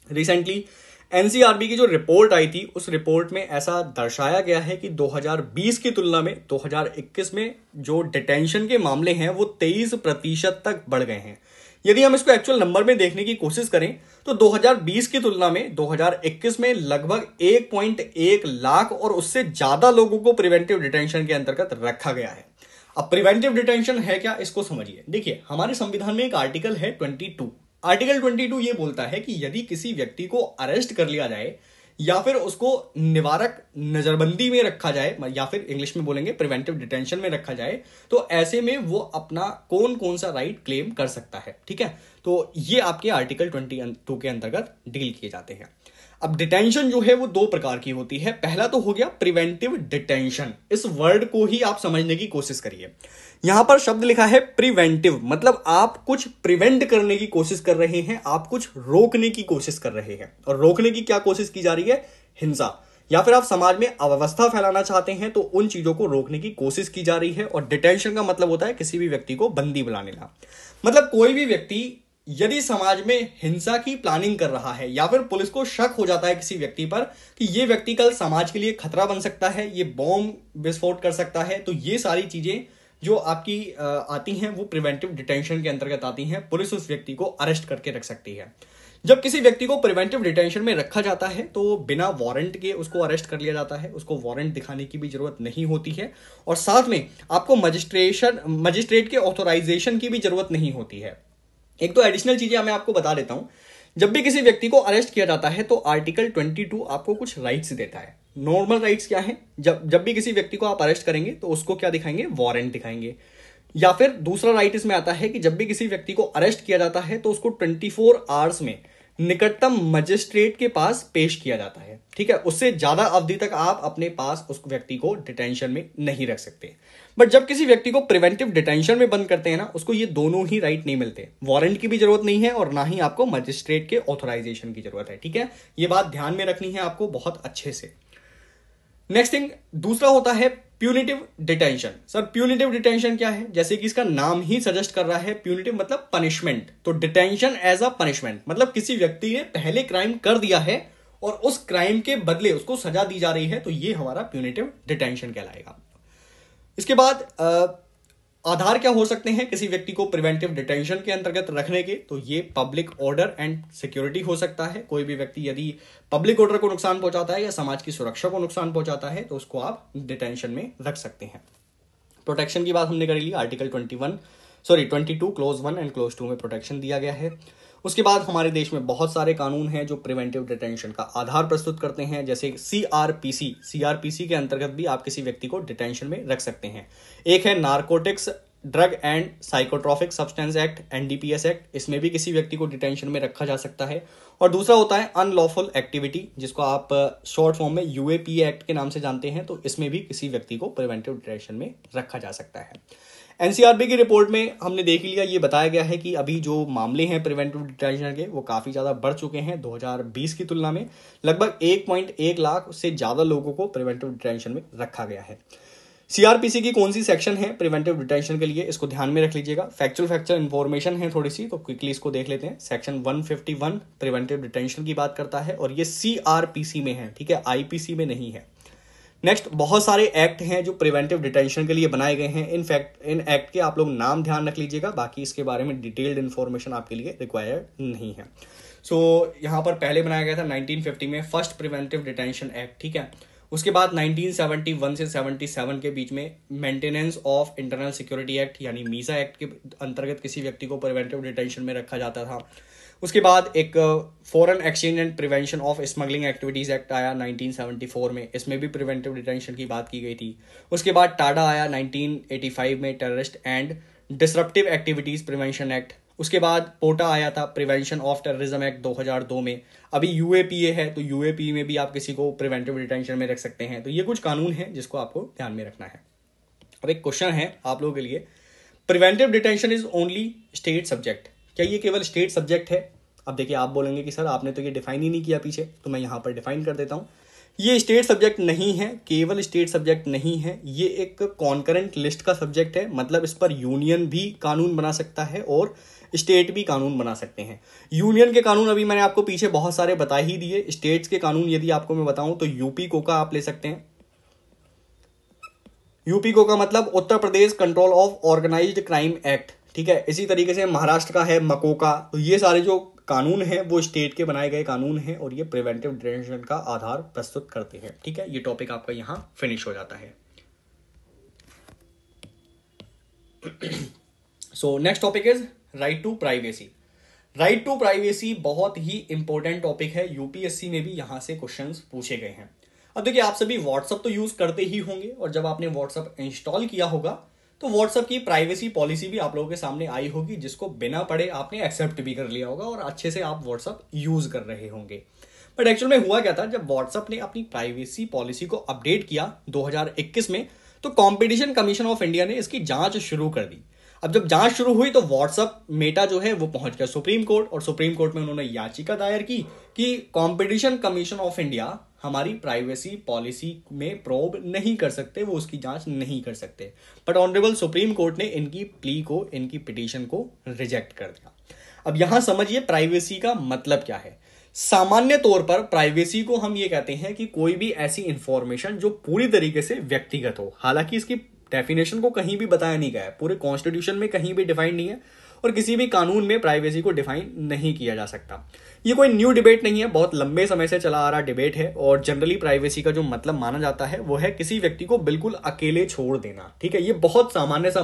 रिसेंटली एनसीआरबी की जो रिपोर्ट आई थी, उस रिपोर्ट में ऐसा दर्शाया गया है कि 2020 की तुलना में 2021 में जो डिटेंशन के मामले हैं वो 23% तक बढ़ गए हैं। यदि हम इसको एक्चुअल नंबर में देखने की कोशिश करें तो 2020 की तुलना में 2021 में लगभग 1.1 लाख और उससे ज्यादा लोगों को प्रिवेंटिव डिटेंशन के अंतर्गत रखा गया है। अब प्रिवेंटिव डिटेंशन है क्या, इसको समझिए। देखिए, हमारे संविधान में एक आर्टिकल है 22। आर्टिकल 22 ये बोलता है कि यदि किसी व्यक्ति को अरेस्ट कर लिया जाए या फिर उसको निवारक नजरबंदी में रखा जाए, या फिर इंग्लिश में बोलेंगे प्रिवेंटिव डिटेंशन में रखा जाए, तो ऐसे में वो अपना कौन कौन सा राइट क्लेम कर सकता है। ठीक है, तो ये आपके आर्टिकल 22 के अंतर्गत डील किए जाते हैं। अब डिटेंशन जो है वो 2 प्रकार की होती है। पहला तो हो गया प्रिवेंटिव डिटेंशन। इस वर्ड को ही आप समझने की कोशिश करिए। यहां पर शब्द लिखा है प्रिवेंटिव, मतलब आप कुछ प्रिवेंट करने की कोशिश कर रहे हैं, आप कुछ रोकने की कोशिश कर रहे हैं। और रोकने की क्या कोशिश की जा रही है? हिंसा, या फिर आप समाज में अव्यवस्था फैलाना चाहते हैं तो उन चीजों को रोकने की कोशिश की जा रही है। और डिटेंशन का मतलब होता है किसी भी व्यक्ति को बंदी बना लेना। मतलब कोई भी व्यक्ति यदि समाज में हिंसा की प्लानिंग कर रहा है या फिर पुलिस को शक हो जाता है किसी व्यक्ति पर कि ये व्यक्ति कल समाज के लिए खतरा बन सकता है, ये बॉम्ब विस्फोट कर सकता है, तो ये सारी चीजें जो आपकी आती हैं वो प्रिवेंटिव डिटेंशन के अंतर्गत आती हैं। पुलिस उस व्यक्ति को अरेस्ट करके रख सकती है। जब किसी व्यक्ति को प्रिवेंटिव डिटेंशन में रखा जाता है तो बिना वारंट के उसको अरेस्ट कर लिया जाता है, उसको वारंट दिखाने की भी जरूरत नहीं होती है, और साथ में आपको मजिस्ट्रेट के ऑथोराइजेशन की भी जरूरत नहीं होती है। एक तो एडिशनल चीजें मैं आपको बता देता हूं। जब भी किसी व्यक्ति को अरेस्ट किया जाता है तो आर्टिकल 22 आपको कुछ राइट्स देता है। नॉर्मल राइट्स क्या है? जब भी किसी व्यक्ति को आप अरेस्ट करेंगे तो उसको क्या दिखाएंगे? वारंट दिखाएंगे। या फिर दूसरा राइट इसमें आता है कि जब भी किसी व्यक्ति को अरेस्ट किया जाता है तो उसको 24 आवर्स में निकटतम मजिस्ट्रेट के पास पेश किया जाता है। ठीक है, उससे ज्यादा अवधि तक आप अपने पास उस व्यक्ति को डिटेंशन में नहीं रख सकते। बट जब किसी व्यक्ति को प्रिवेंटिव डिटेंशन में बंद करते हैं ना, उसको ये दोनों ही राइट नहीं मिलते। वारंट की भी जरूरत नहीं है और ना ही आपको मजिस्ट्रेट के ऑथराइजेशन की जरूरत है। ठीक है, ये बात ध्यान में रखनी है आपको बहुत अच्छे से। नेक्स्ट थिंग, दूसरा होता है punitive detention. Sir punitive detention क्या है? जैसे कि इसका नाम ही सजेस्ट कर रहा है, प्यूनिटिव मतलब पनिशमेंट। तो डिटेंशन एज अ पनिशमेंट, मतलब किसी व्यक्ति ने पहले क्राइम कर दिया है और उस क्राइम के बदले उसको सजा दी जा रही है, तो ये हमारा प्यूनिटिव डिटेंशन कहलाएगा। इसके बाद आधार क्या हो सकते हैं किसी व्यक्ति को प्रिवेंटिव डिटेंशन के अंतर्गत रखने के? तो ये पब्लिक ऑर्डर एंड सिक्योरिटी हो सकता है। कोई भी व्यक्ति यदि पब्लिक ऑर्डर को नुकसान पहुंचाता है या समाज की सुरक्षा को नुकसान पहुंचाता है तो उसको आप डिटेंशन में रख सकते हैं। प्रोटेक्शन की बात हमने कर ली, आर्टिकल 22 क्लोज 1 एंड क्लोज 2 में प्रोटेक्शन दिया गया है। उसके बाद हमारे देश में बहुत सारे कानून हैं जो प्रिवेंटिव डिटेंशन का आधार प्रस्तुत करते हैं, जैसे सीआरपीसी के अंतर्गत भी आप किसी व्यक्ति को डिटेंशन में रख सकते हैं। एक है narcotics drug and psychotropic substance act, NDPS act, इसमें भी किसी व्यक्ति को डिटेंशन में रखा जा सकता है। और दूसरा होता है अनलॉफुल एक्टिविटी, जिसको आप शॉर्ट फॉर्म में यूएपीए एक्ट के नाम से जानते हैं, तो इसमें भी किसी व्यक्ति को प्रिवेंटिव डिटेंशन में रखा जा सकता है। एनसीआरबी की रिपोर्ट में हमने देख लिया, ये बताया गया है कि अभी जो मामले हैं प्रिवेंटिव डिटेंशन के वो काफी ज्यादा बढ़ चुके हैं। 2020 की तुलना में लगभग 1.1 लाख से ज्यादा लोगों को प्रिवेंटिव डिटेंशन में रखा गया है। सीआरपीसी की कौन सी सेक्शन है प्रिवेंटिव डिटेंशन के लिए, इसको ध्यान में रख लीजिएगा। फैक्चुअल इन्फॉर्मेशन है थोड़ी सी, तो क्विकली इसको देख लेते हैं। सेक्शन 151 प्रिवेंटिव डिटेंशन की बात करता है और ये सीआरपीसी में है, ठीक है, आईपीसी में नहीं है। नेक्स्ट, बहुत सारे एक्ट हैं जो प्रिवेंटिव डिटेंशन के लिए बनाए गए हैं। इनफैक्ट इन एक्ट के आप लोग नाम ध्यान रख लीजिएगा, बाकी इसके बारे में डिटेल्ड इन्फॉर्मेशन आपके लिए रिक्वायर्ड नहीं है। यहाँ पर पहले बनाया गया था 1950 में फर्स्ट प्रिवेंटिव डिटेंशन एक्ट, ठीक है। उसके बाद 1971 से 77 के बीच में maintenance of internal security act यानी मीसा एक्ट के अंतर्गत किसी व्यक्ति को प्रिवेंटिव डिटेंशन में रखा जाता था। उसके बाद एक foreign exchange and prevention of smuggling activities act आया 1974 में, इसमें भी प्रिवेंटिव डिटेंशन की बात की गई थी। उसके बाद टाडा आया 1985 में, terrorist and disruptive activities prevention act. उसके बाद पोटा आया था, प्रिवेंशन ऑफ टेररिज्म एक्ट 2002 में। अभी यूएपीए है, तो यूएपीए में भी आप किसी को प्रिवेंटिव डिटेंशन में रख सकते हैं। तो ये कुछ कानून है जिसको आपको ध्यान में रखना है। अब एक क्वेश्चन है आप लोगों के लिए, preventive detention is only state subject, क्या ये केवल स्टेट सब्जेक्ट है? अब देखिए, आप बोलेंगे कि सर आपने तो ये डिफाइन ही नहीं किया पीछे, तो मैं यहाँ पर डिफाइन कर देता हूँ। ये स्टेट सब्जेक्ट नहीं है, केवल स्टेट सब्जेक्ट नहीं है, ये एक कॉन्करेंट लिस्ट का सब्जेक्ट है। मतलब इस पर यूनियन भी कानून बना सकता है और स्टेट भी कानून बना सकते हैं। यूनियन के कानून अभी मैंने आपको पीछे बहुत सारे बता ही दिए। स्टेट्स के कानून यदि आपको मैं बताऊं तो यूपी कोका आप ले सकते हैं। यूपी कोका मतलब Uttar Pradesh control of organised crime act, ठीक है। इसी तरीके से महाराष्ट्र का है मकोका। तो ये सारे जो कानून हैं वो स्टेट के बनाए गए कानून हैं और ये प्रिवेंटिव डिटेंशन का आधार प्रस्तुत करते हैं, ठीक है। ये टॉपिक आपका यहां फिनिश हो जाता है। So next topic is right to privacy. Right to privacy बहुत ही इंपॉर्टेंट टॉपिक है, यूपीएससी में भी यहां से क्वेश्चंस पूछे गए हैं। अब देखिए, आप सभी व्हाट्सएप तो यूज करते ही होंगे और जब आपने व्हाट्सएप इंस्टॉल किया होगा तो व्हाट्सएप की प्राइवेसी पॉलिसी भी आप लोगों के सामने आई होगी, जिसको बिना पढ़े आपने एक्सेप्ट भी कर लिया होगा और अच्छे से आप व्हाट्सएप यूज कर रहे होंगे। बट एक्चुअल में हुआ क्या था, जब व्हाट्सएप ने अपनी प्राइवेसी पॉलिसी को अपडेट किया 2021 में, तो कंपटीशन कमीशन ऑफ इंडिया ने इसकी जांच शुरू कर दी। अब जब जांच शुरू हुई तो व्हाट्सएप मेटा जो है वो पहुंच गया सुप्रीम कोर्ट और सुप्रीम कोर्ट में उन्होंने याचिका दायर की कि कंपटीशन कमीशन ऑफ इंडिया हमारी प्राइवेसी पॉलिसी में प्रोब नहीं कर सकते, वो उसकी जांच नहीं कर सकते। बट ऑनरेबल सुप्रीम कोर्ट ने इनकी प्ली को, इनकी पिटीशन को रिजेक्ट कर दिया। अब यहां समझिए प्राइवेसी का मतलब क्या है। सामान्य तौर पर प्राइवेसी को हम ये कहते हैं कि कोई भी ऐसी इंफॉर्मेशन जो पूरी तरीके से व्यक्तिगत हो। हालांकि इसकी डेफिनेशन को कहीं भी बताया नहीं गया है, पूरे कॉन्स्टिट्यूशन में कहीं भी डिफाइन नहीं है और किसी भी कानून में प्राइवेसी को डिफाइन नहीं किया जा सकता। ये कोई न्यू डिबेट नहीं है, बहुत लंबे समय से चला आ रहा डिबेट है। और जनरली प्राइवेसी का जो मतलब माना जाता है वो है किसी व्यक्ति को बिल्कुल अकेले छोड़ देना, ठीक है। ये बहुत सामान्य सा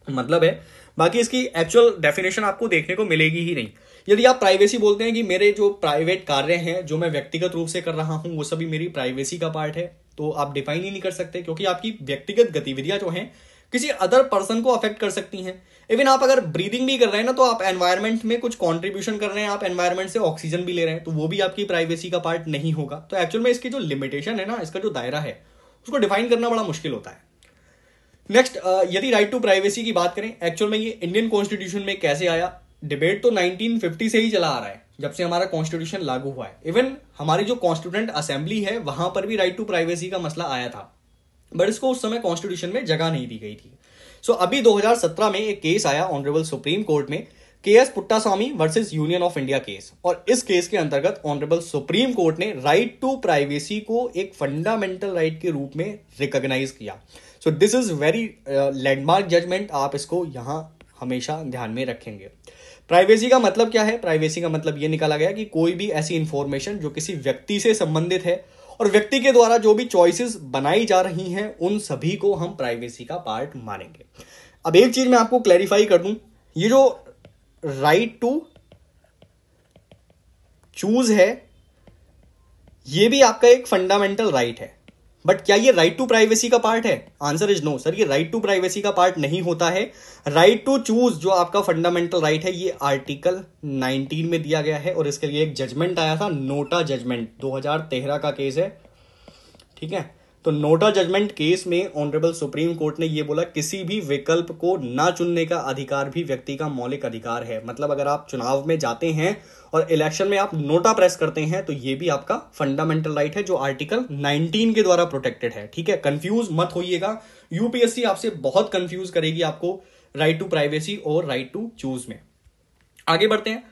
मतलब है, बाकी इसकी एक्चुअल डेफिनेशन आपको देखने को मिलेगी ही नहीं। यदि आप प्राइवेसी बोलते हैं कि मेरे जो प्राइवेट कार्य हैं जो मैं व्यक्तिगत रूप से कर रहा हूं वो सभी मेरी प्राइवेसी का पार्ट है, तो आप डिफाइन ही नहीं कर सकते, क्योंकि आपकी व्यक्तिगत गतिविधियां जो हैं किसी अदर पर्सन को अफेक्ट कर सकती हैं। इवन आप अगर ब्रीदिंग भी कर रहे हैं ना, तो आप एनवायरमेंट में कुछ कंट्रीब्यूशन कर रहे हैं, आप एनवायरमेंट से ऑक्सीजन भी ले रहे हैं, तो वो भी आपकी प्राइवेसी का पार्ट नहीं होगा। तो एक्चुअल में इसकी जो लिमिटेशन है ना, इसका जो दायरा है उसको डिफाइन करना बड़ा मुश्किल होता है। नेक्स्ट, यदि राइट टू प्राइवेसी की बात करें, एक्चुअल में ये इंडियन कॉन्स्टिट्यूशन में कैसे आया? डिबेट तो 1950 से ही चला आ रहा है, जब से हमारा कॉन्स्टिट्यूशन लागू हुआ है। इवन हमारी जो कॉन्स्टिट्यूएंट असेंबली है वहां पर भी राइट टू प्राइवेसी का मसला आया था, बट इसको उस समय कॉन्स्टिट्यूशन में जगह नहीं दी गई थी। सो अभी 2017 में एक केस आया ऑनरेबल सुप्रीम कोर्ट में, KS Puttaswamy versus union of India case, और इस केस के अंतर्गत ऑनरेबल सुप्रीम कोर्ट ने राइट टू प्राइवेसी को एक फंडामेंटल राइट के रूप में रिकॉग्नाइज किया। So this is very landmark judgement, आप इसको यहां हमेशा ध्यान में रखेंगे। प्राइवेसी का मतलब क्या है? प्राइवेसी का मतलब यह निकाला गया कि कोई भी ऐसी इंफॉर्मेशन जो किसी व्यक्ति से संबंधित है और व्यक्ति के द्वारा जो भी चॉइसेस बनाई जा रही हैं उन सभी को हम प्राइवेसी का पार्ट मानेंगे। अब एक चीज मैं आपको क्लैरिफाई कर दूं, ये जो राइट टू चूज है ये भी आपका एक फंडामेंटल राइट है, बट क्या ये राइट टू प्राइवेसी का पार्ट है? आंसर इज नो सर, ये राइट टू प्राइवेसी का पार्ट नहीं होता है। राइट टू चूज जो आपका फंडामेंटल राइट है ये आर्टिकल 19 में दिया गया है और इसके लिए एक जजमेंट आया था, नोटा जजमेंट, 2013 का केस है, ठीक है। तो नोटा जजमेंट केस में ऑनरेबल सुप्रीम कोर्ट ने यह बोला किसी भी विकल्प को ना चुनने का अधिकार भी व्यक्ति का मौलिक अधिकार है। मतलब अगर आप चुनाव में जाते हैं और इलेक्शन में आप नोटा प्रेस करते हैं तो यह भी आपका फंडामेंटल राइट है जो आर्टिकल 19 के द्वारा प्रोटेक्टेड है, ठीक है। कंफ्यूज मत होइएगा, यूपीएससी आपसे बहुत कंफ्यूज करेगी आपको राइट टू प्राइवेसी और राइट टू चूज में। आगे बढ़ते हैं।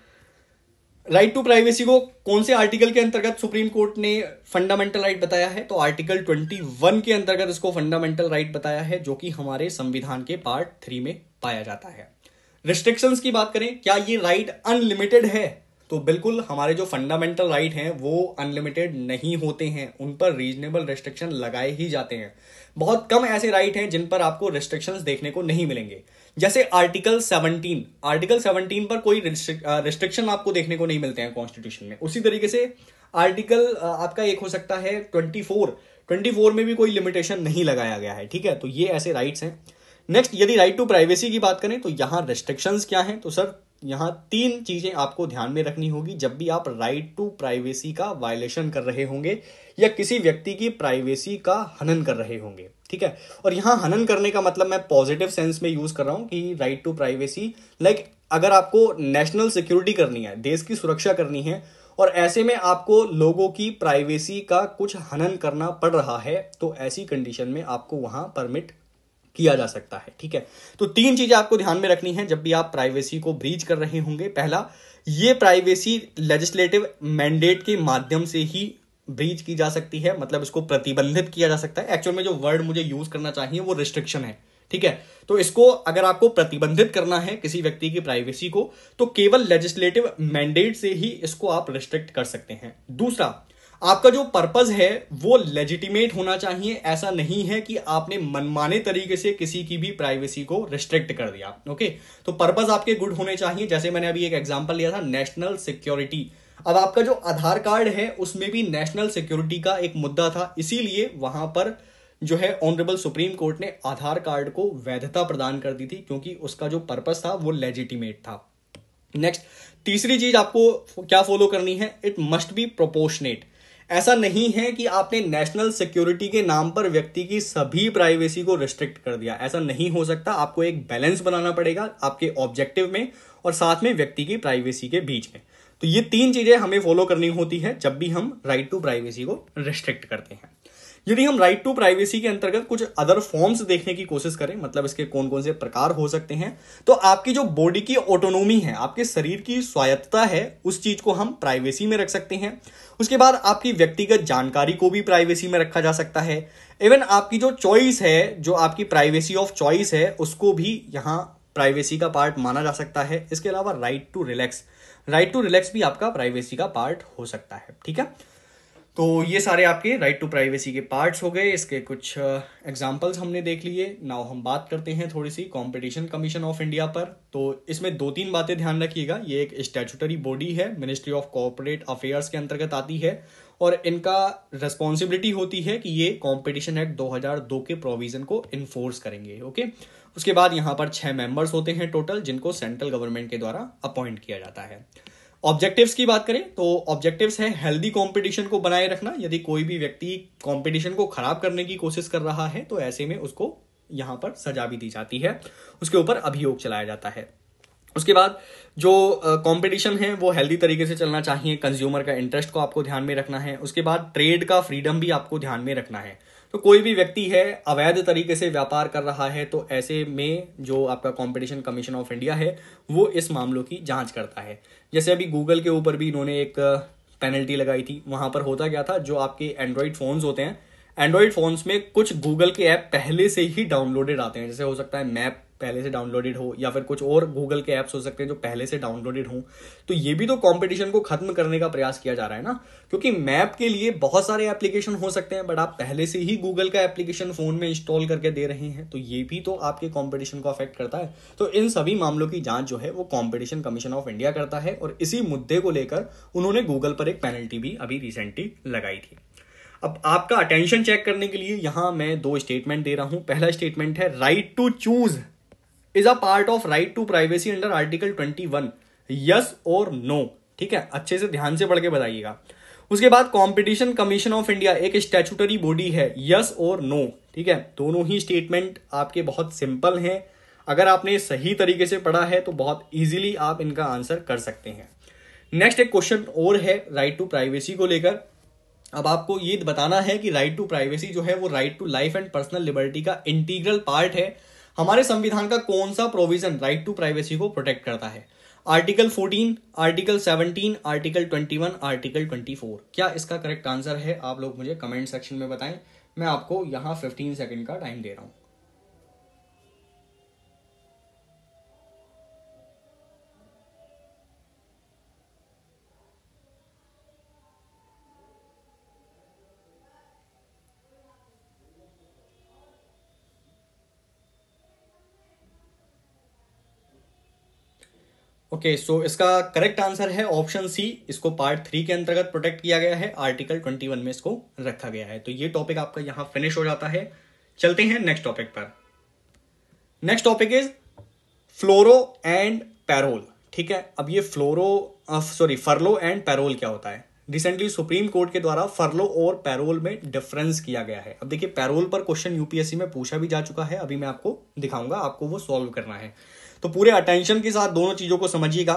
राइट टू प्राइवेसी को कौन से आर्टिकल के अंतर्गत सुप्रीम कोर्ट ने फंडामेंटल राइट बताया है? तो आर्टिकल 21 के अंतर्गत इसको फंडामेंटल राइट बताया है, जो कि हमारे संविधान के पार्ट 3 में पाया जाता है। रिस्ट्रिक्शंस की बात करें, क्या ये राइट अनलिमिटेड है? तो बिल्कुल, हमारे जो फंडामेंटल राइट हैं वो अनलिमिटेड नहीं होते हैं, उन पर रीजनेबल रिस्ट्रिक्शन लगाए ही जाते हैं। बहुत कम ऐसे राइट हैं जिन पर आपको रिस्ट्रिक्शंस देखने को नहीं मिलेंगे। जैसे आर्टिकल 17 पर कोई रिस्ट्रिक्शन आपको देखने को नहीं मिलते हैं कॉन्स्टिट्यूशन में। उसी तरीके से आर्टिकल आपका एक हो सकता है 24 में भी कोई लिमिटेशन नहीं लगाया गया है। ठीक है, तो ये ऐसे राइट्स हैं। नेक्स्ट, यदि राइट टू प्राइवेसी की बात करें तो यहां रेस्ट्रिक्शंस क्या हैं? तो सर, यहां 3 चीजें आपको ध्यान में रखनी होगी जब भी आप राइट टू प्राइवेसी का वायलेशन कर रहे होंगे या किसी व्यक्ति की प्राइवेसी का हनन कर रहे होंगे। ठीक है, और यहां हनन करने का मतलब मैं पॉजिटिव सेंस में यूज कर रहा हूं कि राइट टू प्राइवेसी, लाइक अगर आपको नेशनल सिक्योरिटी करनी है, देश की सुरक्षा करनी है, और ऐसे में आपको लोगों की प्राइवेसी का कुछ हनन करना पड़ रहा है, तो ऐसी कंडीशन में आपको वहां परमिट किया जा सकता है। ठीक है, तो 3 चीजें आपको ध्यान में रखनी है जब भी आप प्राइवेसी को ब्रीच कर रहे होंगे। पहला, ये प्राइवेसी लेजिस्लेटिव मैंडेट के माध्यम से ही ब्रीच की जा सकती है, मतलब इसको प्रतिबंधित किया जा सकता है। एक्चुअल में जो वर्ड मुझे यूज करना चाहिए वो रिस्ट्रिक्शन है। ठीक है, तो इसको अगर आपको प्रतिबंधित करना है किसी व्यक्ति की प्राइवेसी को, तो केवल लेजिस्लेटिव मैंडेट से ही इसको आप रिस्ट्रिक्ट कर सकते हैं। दूसरा, आपका जो पर्पस है वो लेजिटिमेट होना चाहिए। ऐसा नहीं है कि आपने मनमाने तरीके से किसी की भी प्राइवेसी को रिस्ट्रिक्ट कर दिया। ओके, तो पर्पस आपके गुड होने चाहिए। जैसे मैंने अभी एक एग्जांपल लिया था, नेशनल सिक्योरिटी। अब आपका जो आधार कार्ड है उसमें भी नेशनल सिक्योरिटी का एक मुद्दा था, इसीलिए वहां पर जो है ऑनरेबल सुप्रीम कोर्ट ने आधार कार्ड को वैधता प्रदान कर दी थी, क्योंकि उसका जो पर्पस था वो लेजिटिमेट था। नेक्स्ट, तीसरी चीज आपको क्या फॉलो करनी है? It must be proportionate. ऐसा नहीं है कि आपने नेशनल सिक्योरिटी के नाम पर व्यक्ति की सभी प्राइवेसी को रिस्ट्रिक्ट कर दिया, ऐसा नहीं हो सकता। आपको एक बैलेंस बनाना पड़ेगा आपके ऑब्जेक्टिव में और साथ में व्यक्ति की प्राइवेसी के बीच में। तो ये 3 चीजें हमें फॉलो करनी होती है जब भी हम राइट टू प्राइवेसी को रिस्ट्रिक्ट करते हैं। यदि हम राइट टू प्राइवेसी के अंतर्गत कुछ अदर फॉर्म्स देखने की कोशिश करें, मतलब इसके कौन कौन से प्रकार हो सकते हैं, तो आपकी जो बॉडी की ऑटोनोमी है, आपके शरीर की स्वायत्तता है, उस चीज को हम प्राइवेसी में रख सकते हैं। उसके बाद आपकी व्यक्तिगत जानकारी को भी प्राइवेसी में रखा जा सकता है। इवन आपकी जो चॉइस है, जो आपकी प्राइवेसी ऑफ चॉइस है, उसको भी यहां प्राइवेसी का पार्ट माना जा सकता है। इसके अलावा राइट टू रिलैक्स भी आपका प्राइवेसी का पार्ट हो सकता है। ठीक है, तो ये सारे आपके राइट टू प्राइवेसी के पार्ट्स हो गए। इसके कुछ एग्जांपल्स हमने देख लिए। नाउ हम बात करते हैं थोड़ी सी कंपटीशन कमीशन ऑफ इंडिया पर। तो इसमें 2-3 बातें ध्यान रखिएगा। ये एक स्टैट्यूटरी बॉडी है, मिनिस्ट्री ऑफ कॉर्पोरेट अफेयर्स के अंतर्गत आती है, और इनका रेस्पॉन्सिबिलिटी होती है कि ये कॉम्पिटिशन एक्ट 2002 के प्रोविजन को इन्फोर्स करेंगे। ओके, उसके बाद यहाँ पर 6 मेंबर्स होते हैं टोटल, जिनको सेंट्रल गवर्नमेंट के द्वारा अपॉइंट किया जाता है। ऑब्जेक्टिव्स की बात करें तो ऑब्जेक्टिव्स है हेल्दी कंपटीशन को बनाए रखना। यदि कोई भी व्यक्ति कंपटीशन को खराब करने की कोशिश कर रहा है तो ऐसे में उसको यहां पर सजा भी दी जाती है, उसके ऊपर अभियोग चलाया जाता है। उसके बाद जो कंपटीशन है वो हेल्दी तरीके से चलना चाहिए, कंज्यूमर का इंटरेस्ट को आपको ध्यान में रखना है। उसके बाद ट्रेड का फ्रीडम भी आपको ध्यान में रखना है। तो कोई भी व्यक्ति है अवैध तरीके से व्यापार कर रहा है तो ऐसे में जो आपका कंपटीशन कमीशन ऑफ इंडिया है वो इस मामलों की जांच करता है। जैसे अभी गूगल के ऊपर भी इन्होंने एक पेनल्टी लगाई थी। वहां पर होता क्या था, जो आपके एंड्रॉइड फोन्स होते हैं, एंड्रॉइड फोन्स में कुछ गूगल के ऐप पहले से ही डाउनलोडेड आते हैं। जैसे हो सकता है मैप पहले से डाउनलोडेड हो, या फिर कुछ और गूगल के ऐप्स हो सकते हैं जो पहले से डाउनलोडेड हो। तो ये भी तो कंपटीशन को खत्म करने का प्रयास किया जा रहा है ना, क्योंकि मैप के लिए बहुत सारे एप्लीकेशन हो सकते हैं, बट आप पहले से ही गूगल का एप्लीकेशन फोन में इंस्टॉल करके दे रहे हैं, तो ये भी तो आपके कंपटीशन को अफेक्ट करता है। तो इन सभी मामलों की जांच जो है वो कंपटीशन कमीशन ऑफ इंडिया करता है, और इसी मुद्दे को लेकर उन्होंने गूगल पर एक पेनल्टी भी अभी रिसेंटली लगाई थी। अब आपका अटेंशन चेक करने के लिए यहां मैं 2 स्टेटमेंट दे रहा हूं। पहला स्टेटमेंट है, right to choose is a part of right to privacy under article 21, yes और नो। ठीक है, अच्छे से ध्यान से पढ़ के बताइएगा। उसके बाद कंपटीशन कमीशन ऑफ इंडिया एक स्टैट्यूटरी बॉडी है, यस और नो। ठीक है, दोनों ही स्टेटमेंट आपके बहुत सिंपल हैं। अगर आपने सही तरीके से पढ़ा है तो बहुत इजीली आप इनका आंसर कर सकते हैं। नेक्स्ट एक क्वेश्चन और है राइट टू प्राइवेसी को लेकर। अब आपको ये बताना है कि राइट टू प्राइवेसी जो है वो right to life and personal liberty का इंटीग्रल पार्ट है। हमारे संविधान का कौन सा प्रोविजन राइट टू प्राइवेसी को प्रोटेक्ट करता है? Article 14, article 17, article 21, article 24। क्या इसका करेक्ट आंसर है? आप लोग मुझे कमेंट सेक्शन में बताएं। मैं आपको यहां 15 सेकंड का टाइम दे रहा हूं। ओके, सो इसका करेक्ट आंसर है ऑप्शन सी। इसको पार्ट 3 के अंतर्गत प्रोटेक्ट किया गया है, आर्टिकल 21 में इसको रखा गया है। तो ये टॉपिक आपका यहां फिनिश हो जाता है। चलते हैं नेक्स्ट टॉपिक पर। Next topic is furlough and parole. ठीक है, अब ये फरलो एंड पैरोल क्या होता है? रिसेंटली सुप्रीम कोर्ट के द्वारा फरलो और पैरोल में डिफरेंस किया गया है। अब देखिए, पैरोल पर क्वेश्चन यूपीएससी में पूछा भी जा चुका है, अभी मैं आपको दिखाऊंगा, आपको वो सॉल्व करना है। तो पूरे अटेंशन के साथ दोनों चीजों को समझिएगा।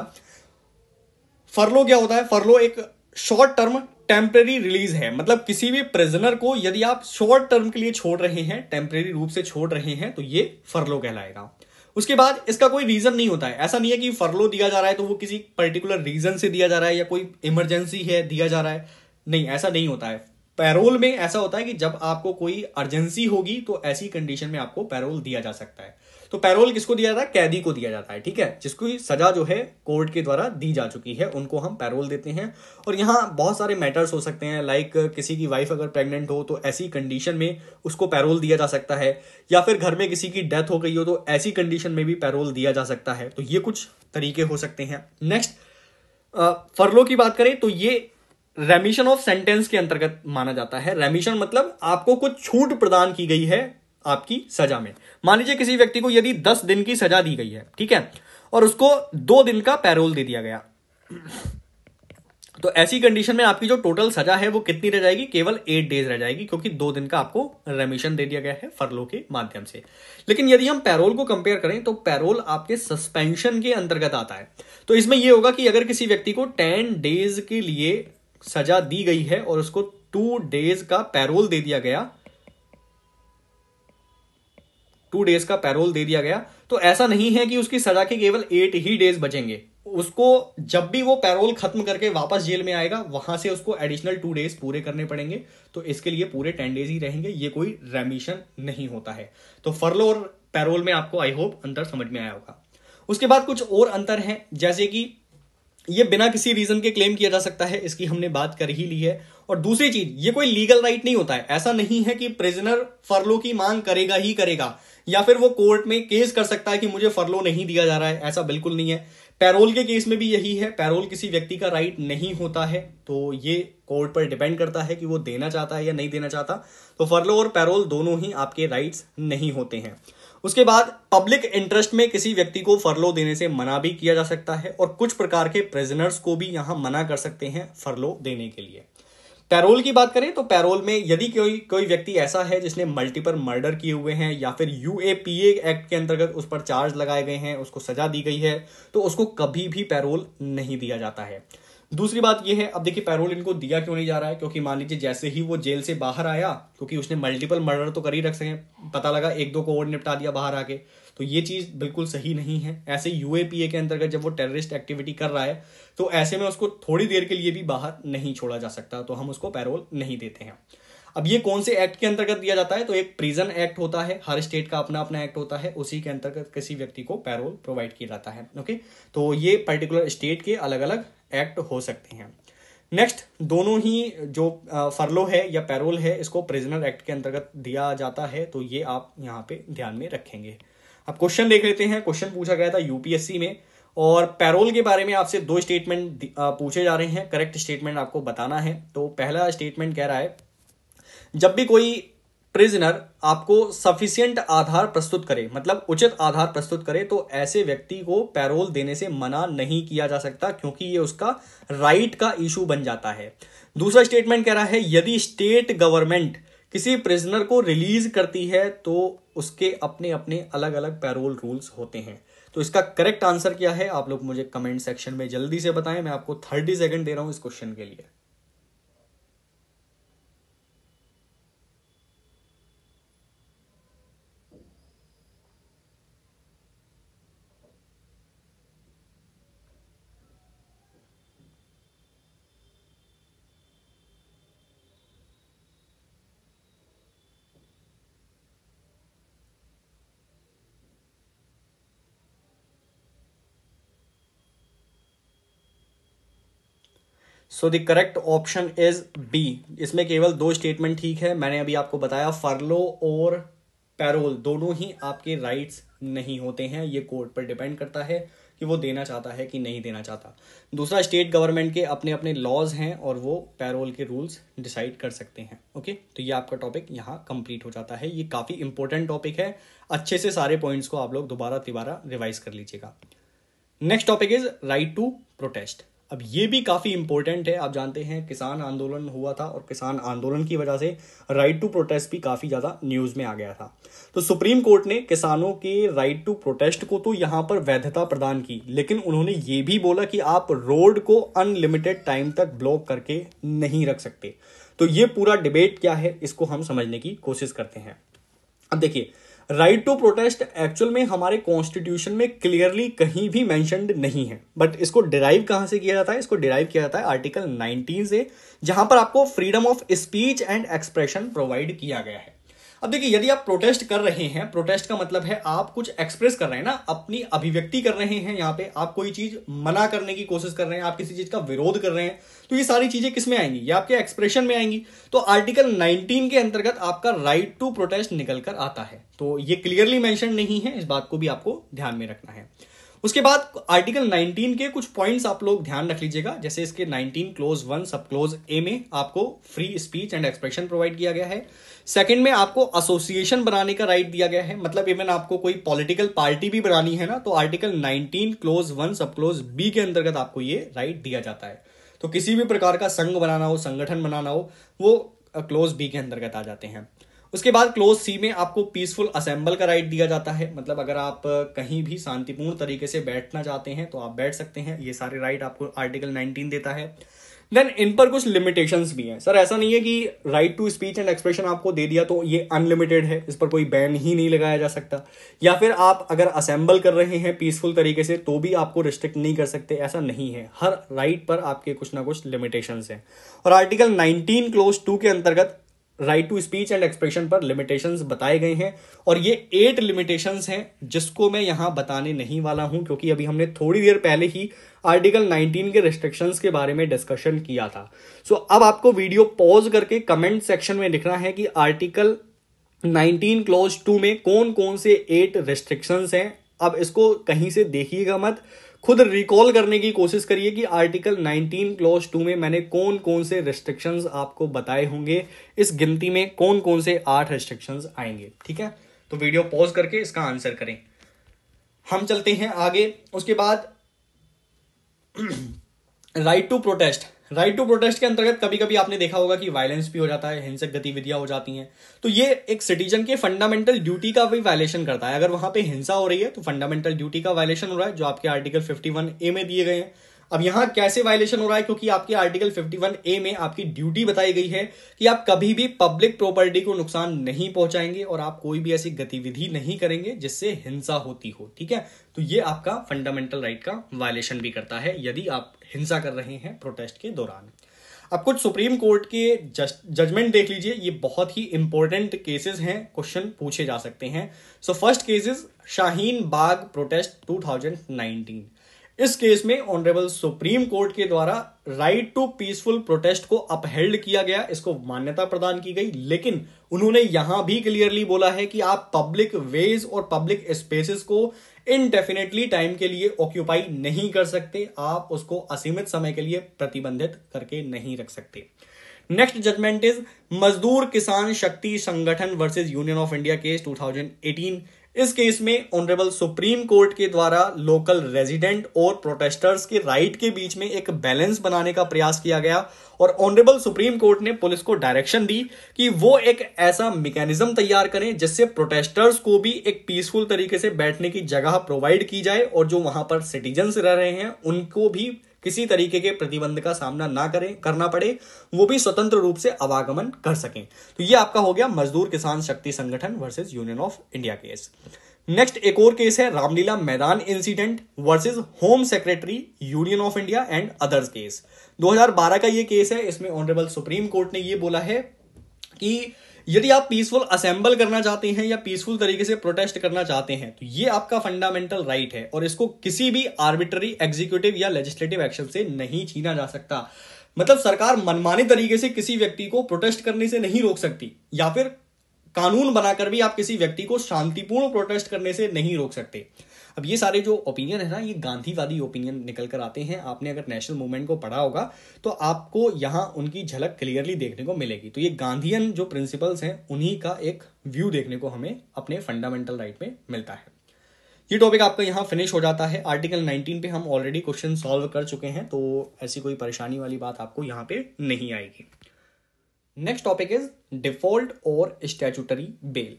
फरलो क्या होता है? फरलो एक शॉर्ट टर्म टेम्परेरी रिलीज है। मतलब किसी भी प्रिजनर को यदि आप शॉर्ट टर्म के लिए छोड़ रहे हैं, टेम्परेरी रूप से छोड़ रहे हैं, तो ये फरलो कहलाएगा। उसके बाद इसका कोई रीजन नहीं होता है। ऐसा नहीं है कि फरलो दिया जा रहा है तो वो किसी पर्टिकुलर रीजन से दिया जा रहा है या कोई इमरजेंसी है दिया जा रहा है। नहीं, ऐसा नहीं होता है। पैरोल में ऐसा होता है कि जब आपको कोई अर्जेंसी होगी तो ऐसी कंडीशन में आपको पैरोल दिया जा सकता है। तो पैरोल किसको दिया जाता है? कैदी को दिया जाता है। ठीक है, जिसको सजा जो है कोर्ट के द्वारा दी जा चुकी है, उनको हम पैरोल देते हैं। और यहाँ बहुत सारे मैटर्स हो सकते हैं, लाइक किसी की वाइफ अगर प्रेग्नेंट हो तो ऐसी कंडीशन में उसको पैरोल दिया जा सकता है, या फिर घर में किसी की डेथ हो गई हो तो ऐसी कंडीशन में भी पैरोल दिया जा सकता है। तो ये कुछ तरीके हो सकते हैं। नेक्स्ट, फरलो की बात करें तो ये रेमिशन ऑफ सेंटेंस के अंतर्गत माना जाता है। रेमिशन मतलब आपको कुछ छूट प्रदान की गई है आपकी सजा में। मान लीजिए किसी व्यक्ति को यदि 10 दिन की सजा दी गई है, ठीक है, और उसको 2 दिन का पैरोल दे दिया गया, तो ऐसी कंडीशन में आपकी जो टोटल सजा है वो कितनी रह जाएगी? केवल 8 डेज रह जाएगी, क्योंकि 2 दिन का आपको रेमिशन दे दिया गया है फरलो के माध्यम से। लेकिन यदि हम पैरोल को कंपेयर करें तो पैरोल आपके सस्पेंशन के अंतर्गत आता है। तो इसमें यह होगा कि अगर किसी व्यक्ति को 10 डेज के लिए सजा दी गई है और उसको 2 डेज का पैरोल दे दिया गया, 2 डेज का पैरोल दे दिया गया, तो ऐसा नहीं है कि उसकी सजा के केवल 8 ही डेज बचेंगे। उसको जब भी वो पैरोल खत्म करके वापस जेल में आएगा, वहां से उसको एडिशनल 2 डेज पूरे करने पड़ेंगे। तो इसके लिए पूरे 10 डेज ही रहेंगे। ये कोई रेमिशन नहीं होता है। तो फरलो और पैरोल में आपको आई होप अंतर समझ में आया होगा। उसके बाद कुछ और अंतर है, जैसे कि ये बिना किसी रीजन के क्लेम किया जा सकता है, इसकी हमने बात कर ही ली है। और दूसरी चीज, ये कोई लीगल राइट नहीं होता है। ऐसा नहीं है कि प्रिजनर फरलो की मांग करेगा ही करेगा, या फिर वो कोर्ट में केस कर सकता है कि मुझे फरलो नहीं दिया जा रहा है। ऐसा बिल्कुल नहीं है। पैरोल के केस में भी यही है। पैरोल किसी व्यक्ति का राइट नहीं होता है, तो ये कोर्ट पर डिपेंड करता है कि वो देना चाहता है या नहीं देना चाहता। तो फरलो और पैरोल दोनों ही आपके राइट्स नहीं होते हैं। उसके बाद पब्लिक इंटरेस्ट में किसी व्यक्ति को फरलो देने से मना भी किया जा सकता है, और कुछ प्रकार के प्रिजनर्स को भी यहां मना कर सकते हैं फरलो देने के लिए। पैरोल की बात करें तो पैरोल में यदि कोई व्यक्ति ऐसा है जिसने मल्टीपल मर्डर किए हुए हैं, या फिर यूएपीए एक्ट के अंतर्गत उस पर चार्ज लगाए गए हैं, उसको सजा दी गई है, तो उसको कभी भी पैरोल नहीं दिया जाता है। दूसरी बात यह है, अब देखिए पैरोल इनको दिया क्यों नहीं जा रहा है? क्योंकि मान लीजिए जैसे ही वो जेल से बाहर आया, क्योंकि उसने मल्टीपल मर्डर तो कर ही रख सके, पता लगा 1-2 को और निपटा दिया बाहर आके, तो ये चीज बिल्कुल सही नहीं है। ऐसे यूएपीए के अंतर्गत जब वो टेररिस्ट एक्टिविटी कर रहा है, तो ऐसे में उसको थोड़ी देर के लिए भी बाहर नहीं छोड़ा जा सकता, तो हम उसको पैरोल नहीं देते हैं। अब ये कौन से एक्ट के अंतर्गत दिया जाता है? तो एक प्रिजन एक्ट होता है, हर स्टेट का अपना अपना एक्ट होता है, उसी के अंतर्गत किसी व्यक्ति को पैरोल प्रोवाइड किया जाता है। ओके, तो ये पर्टिकुलर स्टेट के अलग अलग एक्ट हो सकते हैं। नेक्स्ट, दोनों ही जो फरलो है या पैरोल है, इसको प्रिजनर एक्ट के अंतर्गत दिया जाता है, तो ये आप यहाँ पे ध्यान में रखेंगे। अब क्वेश्चन देख लेते हैं। क्वेश्चन पूछा गया था यूपीएससी में, और पैरोल के बारे में आपसे 2 स्टेटमेंट पूछे जा रहे हैं। करेक्ट स्टेटमेंट आपको बताना है। तो पहला स्टेटमेंट कह रहा है, जब भी कोई प्रिजनर आपको सफिशिएंट आधार प्रस्तुत करे, मतलब उचित आधार प्रस्तुत करे, तो ऐसे व्यक्ति को पैरोल देने से मना नहीं किया जा सकता, क्योंकि ये उसका राइट का इशू बन जाता है। दूसरा स्टेटमेंट कह रहा है, यदि स्टेट गवर्नमेंट किसी प्रिजनर को रिलीज करती है तो उसके अपने अपने अलग अलग पैरोल रूल्स होते हैं। तो इसका करेक्ट आंसर क्या है? आप लोग मुझे कमेंट सेक्शन में जल्दी से बताएं। मैं आपको 30 सेकंड दे रहा हूं इस क्वेश्चन के लिए। So the correct option is B. इसमें केवल 2 स्टेटमेंट ठीक है। मैंने अभी आपको बताया फरलो और पैरोल दोनों ही आपके राइट्स नहीं होते हैं, ये कोर्ट पर डिपेंड करता है कि वो देना चाहता है कि नहीं देना चाहता। दूसरा, स्टेट गवर्नमेंट के अपने अपने लॉज हैं और वो पैरोल के रूल्स डिसाइड कर सकते हैं। ओके, तो ये आपका टॉपिक यहाँ कंप्लीट हो जाता है। ये काफ़ी इंपॉर्टेंट टॉपिक है, अच्छे से सारे पॉइंट्स को आप लोग दोबारा तिबारा रिवाइज कर लीजिएगा। Next topic is right to protest. अब ये भी काफी इंपॉर्टेंट है। आप जानते हैं किसान आंदोलन हुआ था और किसान आंदोलन की वजह से राइट टू प्रोटेस्ट भी काफी ज्यादा न्यूज में आ गया था। तो सुप्रीम कोर्ट ने किसानों के राइट टू प्रोटेस्ट को तो यहां पर वैधता प्रदान की, लेकिन उन्होंने ये भी बोला कि आप रोड को अनलिमिटेड टाइम तक ब्लॉक करके नहीं रख सकते। तो ये पूरा डिबेट क्या है, इसको हम समझने की कोशिश करते हैं। अब देखिए, राइट टू प्रोटेस्ट एक्चुअल में हमारे कॉन्स्टिट्यूशन में क्लियरली कहीं भी मेंशन्ड नहीं है, बट इसको डिराइव कहां से किया जाता है? इसको डिराइव किया जाता है आर्टिकल 19 से, जहां पर आपको freedom of speech and expression provide किया गया है। अब देखिए, यदि आप प्रोटेस्ट कर रहे हैं, प्रोटेस्ट का मतलब है आप कुछ एक्सप्रेस कर रहे हैं ना, अपनी अभिव्यक्ति कर रहे हैं। यहाँ पे आप कोई चीज मना करने की कोशिश कर रहे हैं, आप किसी चीज का विरोध कर रहे हैं, तो ये सारी चीजें किस में आएंगी? ये आपके एक्सप्रेशन में आएंगी। तो आर्टिकल 19 के अंतर्गत आपका राइट टू प्रोटेस्ट निकल कर आता है। तो ये क्लियरली मेंशन नहीं है, इस बात को भी आपको ध्यान में रखना है। उसके बाद आर्टिकल 19 के कुछ पॉइंट्स आप लोग ध्यान रख लीजिएगा। जैसे इसके 19 क्लोज 1 सब क्लोज ए में आपको free speech and expression provide किया गया है। सेकंड में आपको एसोसिएशन बनाने का राइट दिया गया है, मतलब इवन आपको कोई पॉलिटिकल पार्टी भी बनानी है ना, तो आर्टिकल 19 क्लोज 1 सब क्लोज बी के अंतर्गत आपको ये राइट दिया जाता है। तो किसी भी प्रकार का संघ बनाना हो, संगठन बनाना हो, वो क्लोज बी के अंतर्गत आ जाते हैं। उसके बाद क्लोज सी में आपको पीसफुल असेंबल का राइट दिया जाता है, मतलब अगर आप कहीं भी शांतिपूर्ण तरीके से बैठना चाहते हैं तो आप बैठ सकते हैं। ये सारे राइट आपको आर्टिकल 19 देता है। देन इन पर कुछ लिमिटेशंस भी हैं। सर ऐसा नहीं है कि right to speech and expression आपको दे दिया तो ये अनलिमिटेड है, इस पर कोई बैन ही नहीं लगाया जा सकता, या फिर आप अगर असेंबल कर रहे हैं पीसफुल तरीके से तो भी आपको रिस्ट्रिक्ट नहीं कर सकते, ऐसा नहीं है। हर राइट पर आपके कुछ ना कुछ लिमिटेशंस हैं। और आर्टिकल 19 क्लोज 2 के अंतर्गत right to speech and expression पर लिमिटेशंस बताए गए हैं, और ये 8 लिमिटेशंस हैं जिसको मैं यहां बताने नहीं वाला हूं, क्योंकि अभी हमने थोड़ी देर पहले ही आर्टिकल 19 के रिस्ट्रिक्शंस के बारे में डिस्कशन किया था। सो अब आपको वीडियो पॉज करके कमेंट सेक्शन में लिखना है कि आर्टिकल 19 क्लोज 2 में कौन कौन से 8 रिस्ट्रिक्शंस हैं। अब इसको कहीं से देखिएगा मत, खुद रिकॉल करने की कोशिश करिए कि आर्टिकल 19 क्लोज 2 में मैंने कौन कौन से रिस्ट्रिक्शंस आपको बताए होंगे, इस गिनती में कौन कौन से 8 रिस्ट्रिक्शंस आएंगे। ठीक है, तो वीडियो पॉज करके इसका आंसर करें। हम चलते हैं आगे। उसके बाद right to protest. Right to protest के अंतर्गत कभी कभी आपने देखा होगा कि वायलेंस भी हो जाता है, हिंसक गतिविधियां हो जाती हैं। तो ये एक सिटीजन के फंडामेंटल ड्यूटी का भी वायलेशन करता है। अगर वहां पे हिंसा हो रही है तो फंडामेंटल ड्यूटी का वायलेशन हो रहा है, जो आपके आर्टिकल 51A में दिए गए हैं। अब यहां कैसे वायलेशन हो रहा है? क्योंकि आपके आर्टिकल 51A में आपकी ड्यूटी बताई गई है कि आप कभी भी पब्लिक प्रॉपर्टी को नुकसान नहीं पहुंचाएंगे और आप कोई भी ऐसी गतिविधि नहीं करेंगे जिससे हिंसा होती हो। ठीक है, तो ये आपका फंडामेंटल राइट का वायलेशन भी करता है यदि आप हिंसा कर रहे हैं प्रोटेस्ट के दौरान। अब कुछ सुप्रीम कोर्ट के जजमेंट देख लीजिए, ये बहुत ही इंपॉर्टेंट केसेस हैं, क्वेश्चन पूछे जा सकते हैं। So first case is Shaheen Bagh protest 2019। इस केस में ऑनरेबल सुप्रीम कोर्ट के द्वारा राइट टू पीसफुल प्रोटेस्ट को अपहेल्ड किया गया, इसको मान्यता प्रदान की गई, लेकिन उन्होंने यहां भी क्लियरली बोला है कि आप पब्लिक वेज और पब्लिक स्पेसेस को इनडेफिनेटली टाइम के लिए ऑक्यूपाई नहीं कर सकते, आप उसको असीमित समय के लिए प्रतिबंधित करके नहीं रख सकते। नेक्स्ट जजमेंट इज मजदूर किसान शक्ति संगठन versus union of India case 2018। इस केस में ऑनरेबल सुप्रीम कोर्ट के द्वारा लोकल रेजिडेंट और प्रोटेस्टर्स के राइट के बीच में एक बैलेंस बनाने का प्रयास किया गया, और ऑनरेबल सुप्रीम कोर्ट ने पुलिस को डायरेक्शन दी कि वो एक ऐसा मैकेनिज्म तैयार करें जिससे प्रोटेस्टर्स को भी एक पीसफुल तरीके से बैठने की जगह प्रोवाइड की जाए, और जो वहां पर सिटीजन्स रह रहे हैं उनको भी किसी तरीके के प्रतिबंध का सामना ना करना पड़े, वो भी स्वतंत्र रूप से आवागमन कर सकें। तो ये आपका हो गया मजदूर किसान शक्ति संगठन versus union of India case. Next एक और केस है रामलीला मैदान incident versus home secretary union of India and others case. 2012 का ये केस है। इसमें ऑनरेबल सुप्रीम कोर्ट ने ये बोला है कि यदि आप पीसफुल असेंबल करना चाहते हैं या पीसफुल तरीके से प्रोटेस्ट करना चाहते हैं तो ये आपका फंडामेंटल राइट है, और इसको किसी भी आर्बिट्ररी एग्जीक्यूटिव या लेजिस्लेटिव एक्शन से नहीं छीना जा सकता। मतलब सरकार मनमाने तरीके से किसी व्यक्ति को प्रोटेस्ट करने से नहीं रोक सकती, या फिर कानून बनाकर भी आप किसी व्यक्ति को शांतिपूर्ण प्रोटेस्ट करने से नहीं रोक सकते। अब ये सारे जो ओपिनियन है ना, ये गांधीवादी ओपिनियन निकल कर आते हैं। आपने अगर नेशनल मूवमेंट को पढ़ा होगा तो आपको यहाँ उनकी झलक क्लियरली देखने को मिलेगी। तो ये गांधीयन जो प्रिंसिपल्स हैं उन्हीं का एक व्यू देखने को हमें अपने फंडामेंटल राइट में मिलता है। ये टॉपिक आपका यहाँ फिनिश हो जाता है। आर्टिकल 19 पे हम ऑलरेडी क्वेश्चन सॉल्व कर चुके हैं, तो ऐसी कोई परेशानी वाली बात आपको यहाँ पे नहीं आएगी। नेक्स्ट टॉपिक इज डिफॉल्ट और स्टैट्यूटरी बेल।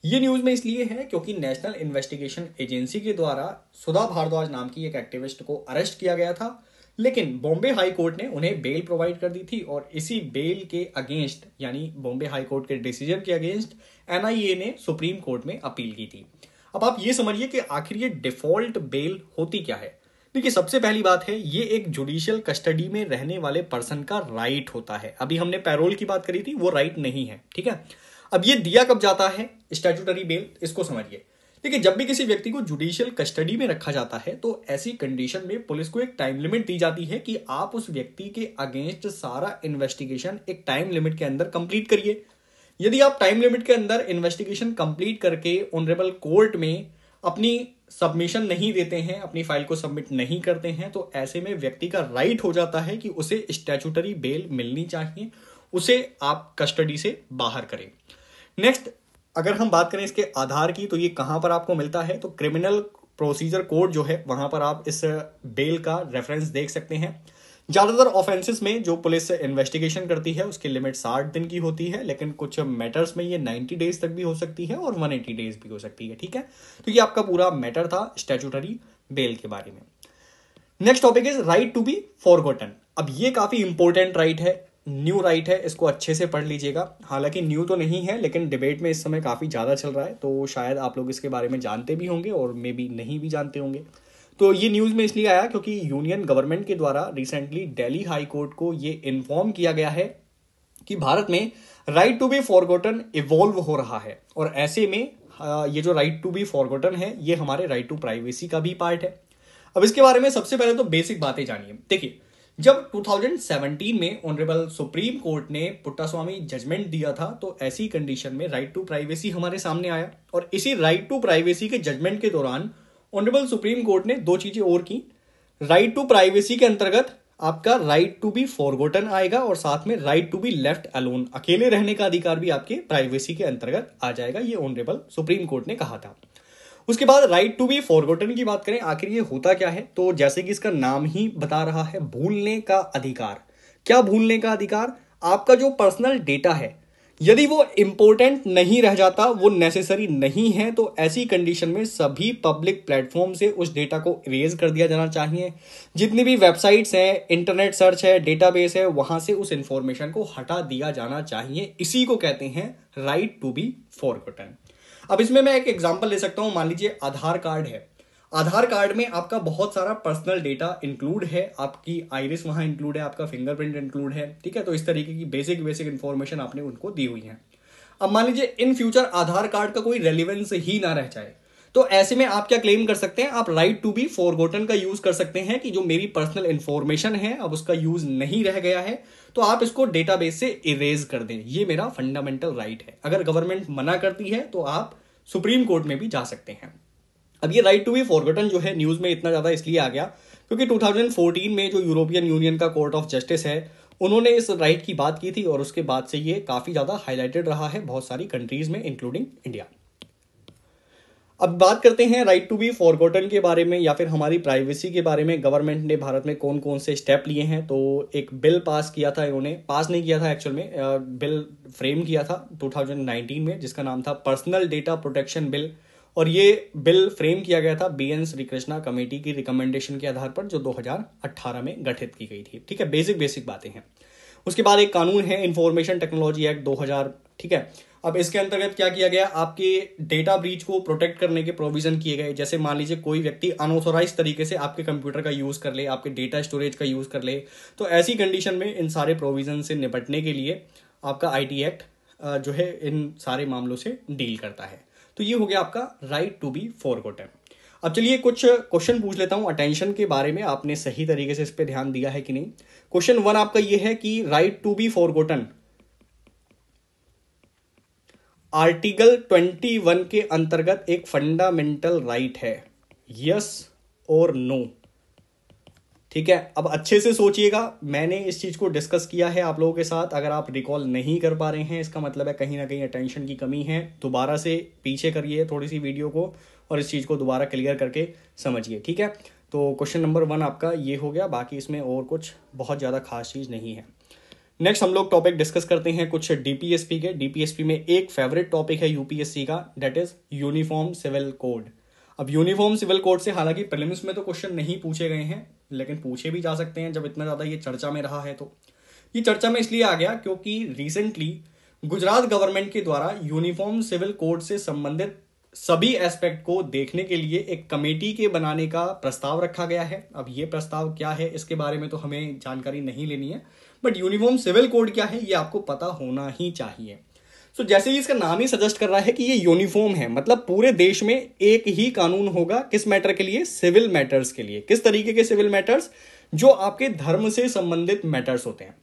ये न्यूज में इसलिए है क्योंकि नेशनल इन्वेस्टिगेशन एजेंसी के द्वारा सुधा भारद्वाज नाम की एक एक्टिविस्ट को अरेस्ट किया गया था, लेकिन बॉम्बे हाई कोर्ट ने उन्हें बेल प्रोवाइड कर दी थी और इसी बेल के अगेंस्ट, यानी बॉम्बे हाई कोर्ट के डिसीजन के अगेंस्ट एनआईए ने सुप्रीम कोर्ट में अपील की थी। अब आप ये समझिए कि आखिर ये डिफॉल्ट बेल होती क्या है। देखिए, सबसे पहली बात है, ये एक जुडिशियल कस्टडी में रहने वाले पर्सन का राइट होता है। अभी हमने पैरोल की बात करी थी, वो राइट नहीं है, ठीक है। अब ये दिया कब जाता है स्टैट्यूटरी बेल, इसको समझिए। देखिए, जब भी किसी व्यक्ति को जुडिशियल कस्टडी में रखा जाता है तो ऐसी कंडीशन में पुलिस को एक टाइम लिमिट दी जाती है कि आप उस व्यक्ति के अगेंस्ट सारा इन्वेस्टिगेशन एक टाइम लिमिट के अंदर कंप्लीट करिए। यदि आप टाइम लिमिट के अंदर इन्वेस्टिगेशन कंप्लीट करके ऑनरेबल कोर्ट में अपनी सबमिशन नहीं देते हैं, अपनी फाइल को सबमिट नहीं करते हैं, तो ऐसे में व्यक्ति का राइट हो जाता है कि उसे स्टैट्यूटरी बेल मिलनी चाहिए, उसे आप कस्टडी से बाहर करें। नेक्स्ट, अगर हम बात करें इसके आधार की, तो ये कहां पर आपको मिलता है, तो क्रिमिनल प्रोसीजर कोड जो है वहां पर आप इस बेल का रेफरेंस देख सकते हैं। ज्यादातर ऑफेंसेस में जो पुलिस इन्वेस्टिगेशन करती है उसकी लिमिट 60 दिन की होती है, लेकिन कुछ मैटर्स में ये 90 डेज तक भी हो सकती है और 180 डेज भी हो सकती है, ठीक है। तो ये आपका पूरा मैटर था स्टैट्यूटरी बेल के बारे में। Next topic is right to be forgotten. अब ये काफी इंपॉर्टेंट राइट है, न्यू राइट है, इसको अच्छे से पढ़ लीजिएगा। हालांकि न्यू तो नहीं है, लेकिन डिबेट में इस समय काफी ज्यादा चल रहा है, तो शायद आप लोग इसके बारे में जानते भी होंगे और मे बी नहीं भी जानते होंगे। तो ये न्यूज में इसलिए आया क्योंकि यूनियन गवर्नमेंट के द्वारा रिसेंटली दिल्ली हाई कोर्ट को ये इन्फॉर्म किया गया है कि भारत में right to be forgotten evolve हो रहा है, और ऐसे में ये जो राइट टू बी फॉरगॉटन है ये हमारे राइट टू प्राइवेसी का भी पार्ट है। अब इसके बारे में सबसे पहले तो बेसिक बातें जानिए। देखिए, जब 2017 में ऑनरेबल सुप्रीम कोर्ट ने पुट्टास्वामी जजमेंट दिया था, तो ऐसी कंडीशन में राइट टू प्राइवेसी हमारे सामने आया, और इसी राइट टू प्राइवेसी के जजमेंट के दौरान ऑनरेबल सुप्रीम कोर्ट ने दो चीजें और की। राइट टू प्राइवेसी के अंतर्गत आपका राइट टू बी फॉरगॉटन आएगा, और साथ में right to be left alone, अकेले रहने का अधिकार भी आपके प्राइवेसी के अंतर्गत आ जाएगा, ये ऑनरेबल सुप्रीम कोर्ट ने कहा था। उसके बाद राइट टू बी फॉरगॉटन की बात करें, आखिर ये होता क्या है, तो जैसे कि इसका नाम ही बता रहा है, भूलने का अधिकार। क्या भूलने का अधिकार? आपका जो पर्सनल डेटा है, यदि वो इंपॉर्टेंट नहीं रह जाता, वो नेसेसरी नहीं है, तो ऐसी कंडीशन में सभी पब्लिक प्लेटफॉर्म से उस डेटा को इरेज कर दिया जाना चाहिए। जितनी भी वेबसाइट्स हैं, इंटरनेट सर्च है, डेटाबेस है, वहां से उस इंफॉर्मेशन को हटा दिया जाना चाहिए। इसी को कहते हैं राइट टू बी फॉरगॉटन। अब इसमें मैं एक एग्जांपल ले सकता हूं। मान लीजिए आधार कार्ड है, आधार कार्ड में आपका बहुत सारा पर्सनल डेटा इंक्लूड है, आपकी आइरिस वहां इंक्लूड है, आपका फिंगरप्रिंट इंक्लूड है, ठीक है। तो इस तरीके की बेसिक इंफॉर्मेशन आपने उनको दी हुई है। अब मान लीजिए इन फ्यूचर आधार कार्ड का कोई रेलिवेंस ही ना रह जाए, तो ऐसे में आप क्या क्लेम कर सकते हैं? आप राइट टू बी फॉरगॉटन का यूज कर सकते हैं कि जो मेरी पर्सनल इंफॉर्मेशन है अब उसका यूज नहीं रह गया है, तो आप इसको डेटाबेस से इरेज कर दें। ये मेरा फंडामेंटल राइट है। अगर गवर्नमेंट मना करती है तो आप सुप्रीम कोर्ट में भी जा सकते हैं। अब ये राइट टू बी फॉरगॉटन जो है न्यूज में इतना ज्यादा इसलिए आ गया क्योंकि 2014 में जो यूरोपियन यूनियन का कोर्ट ऑफ जस्टिस है, उन्होंने इस राइट की बात की थी, और उसके बाद से ये काफी ज्यादा हाईलाइटेड रहा है बहुत सारी कंट्रीज में, इंक्लूडिंग इंडिया। अब बात करते हैं राइट टू बी फॉरगॉटन के बारे में, या फिर हमारी प्राइवेसी के बारे में। गवर्नमेंट ने भारत में कौन कौन से स्टेप लिए हैं, तो एक बिल पास किया था इन्होंने, पास नहीं किया था एक्चुअल में, बिल फ्रेम किया था 2019 में, जिसका नाम था पर्सनल डेटा प्रोटेक्शन बिल। और ये बिल फ्रेम किया गया था BN श्रीकृष्णा कमेटी की रिकमेंडेशन के आधार पर, जो 2018 में गठित की गई थी, ठीक है। बेसिक बातें हैं। उसके बाद एक कानून है इंफॉर्मेशन टेक्नोलॉजी एक्ट 2000, ठीक है। अब इसके अंतर्गत क्या किया गया, आपके डेटा ब्रीच को प्रोटेक्ट करने के प्रोविजन किए गए। जैसे मान लीजिए कोई व्यक्ति अनऑथोराइज तरीके से आपके कंप्यूटर का यूज कर ले, आपके डेटा स्टोरेज का यूज कर ले, तो ऐसी कंडीशन में इन सारे प्रोविजन से निपटने के लिए आपका IT एक्ट जो है इन सारे मामलों से डील करता है। तो ये हो गया आपका राइट टू बी फॉरगॉटन। अब चलिए कुछ क्वेश्चन पूछ लेता हूं अटेंशन के बारे में, आपने सही तरीके से इस पे ध्यान दिया है कि नहीं। क्वेश्चन 1 आपका ये है कि right to be forgotten article 21 के अंतर्गत एक फंडामेंटल राइट है, यस और नो। ठीक है, अब अच्छे से सोचिएगा, मैंने इस चीज को डिस्कस किया है आप लोगों के साथ। अगर आप रिकॉल नहीं कर पा रहे हैं इसका मतलब है कहीं ना कहीं अटेंशन की कमी है। दोबारा से पीछे करिए थोड़ी सी वीडियो को और इस चीज को दोबारा क्लियर करके समझिए। ठीक है, तो क्वेश्चन नंबर 1 आपका ये हो गया, बाकी इसमें और कुछ बहुत ज्यादा खास चीज नहीं है। नेक्स्ट हम लोग टॉपिक डिस्कस करते हैं कुछ डीपीएसपी के। डीपीएसपी में एक फेवरेट टॉपिक है यूपीएससी का, that is uniform civil code. अब यूनिफॉर्म सिविल कोड से हालांकि प्रीलिम्स में तो क्वेश्चन नहीं पूछे गए हैं, लेकिन पूछे भी जा सकते हैं जब इतना ज्यादा ये चर्चा में रहा है। तो ये चर्चा में इसलिए आ गया क्योंकि रिसेंटली गुजरात गवर्नमेंट के द्वारा यूनिफॉर्म सिविल कोड से संबंधित सभी एस्पेक्ट को देखने के लिए एक कमेटी के बनाने का प्रस्ताव रखा गया है। अब ये प्रस्ताव क्या है इसके बारे में तो हमें जानकारी नहीं लेनी है, बट यूनिफॉर्म सिविल कोड क्या है ये आपको पता होना ही चाहिए। सो जैसे ही इसका नाम ही सजेस्ट कर रहा है कि ये यूनिफॉर्म है, मतलब पूरे देश में एक ही कानून होगा। किस मैटर के लिए? सिविल मैटर्स के लिए। किस तरीके के सिविल मैटर्स? जो आपके धर्म से संबंधित मैटर्स होते हैं।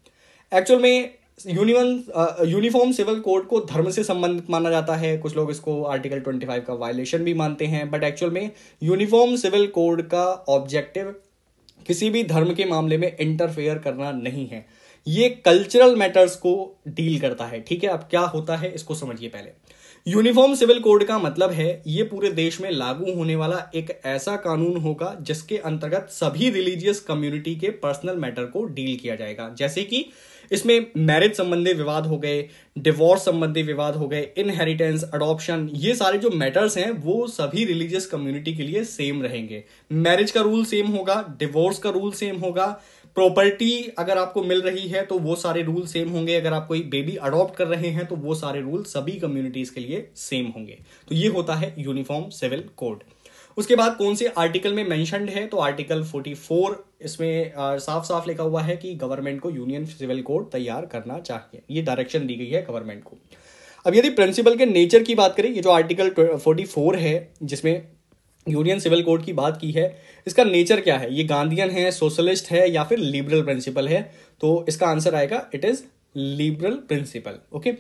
एक्चुअल में यूनिफॉर्म सिविल कोड को धर्म से संबंधित माना जाता है, कुछ लोग इसको आर्टिकल 25 का वायलेशन भी मानते हैं, बट एक्चुअल में यूनिफॉर्म सिविल कोड का ऑब्जेक्टिव किसी भी धर्म के मामले में इंटरफेयर करना नहीं है, ये कल्चरल मैटर्स को डील करता है। ठीक है, अब क्या होता है इसको समझिए पहले। यूनिफॉर्म सिविल कोड का मतलब है ये पूरे देश में लागू होने वाला एक ऐसा कानून होगा जिसके अंतर्गत सभी रिलीजियस कम्युनिटी के पर्सनल मैटर को डील किया जाएगा। जैसे कि इसमें मैरिज संबंधी विवाद हो गए, डिवोर्स संबंधी विवाद हो गए, इनहेरिटेंस, अडॉप्शन, ये सारे जो मैटर्स हैं वो सभी रिलीजियस कम्युनिटी के लिए सेम रहेंगे। मैरिज का रूल सेम होगा, डिवोर्स का रूल सेम होगा, प्रॉपर्टी अगर आपको मिल रही है तो वो सारे रूल सेम होंगे, अगर आप कोई बेबी अडॉप्ट कर रहे हैं तो वो सारे रूल सभी कम्युनिटीज के लिए सेम होंगे। तो ये होता है यूनिफॉर्म सिविल कोड। उसके बाद कौन से आर्टिकल में मेंशन्ड है? तो आर्टिकल 44 इसमें साफ साफ लिखा हुआ है कि गवर्नमेंट को यूनियन सिविल कोड तैयार करना चाहिए, ये डायरेक्शन दी गई है गवर्नमेंट को। अब यदि प्रिंसिपल के नेचर की बात करें, ये जो आर्टिकल 44 है जिसमें यूनियन सिविल कोड की बात की है, इसका नेचर क्या है? ये गांधीयन है, सोशलिस्ट है या फिर लिबरल प्रिंसिपल है? तो इसका आंसर आएगा it is liberal principle. Okay,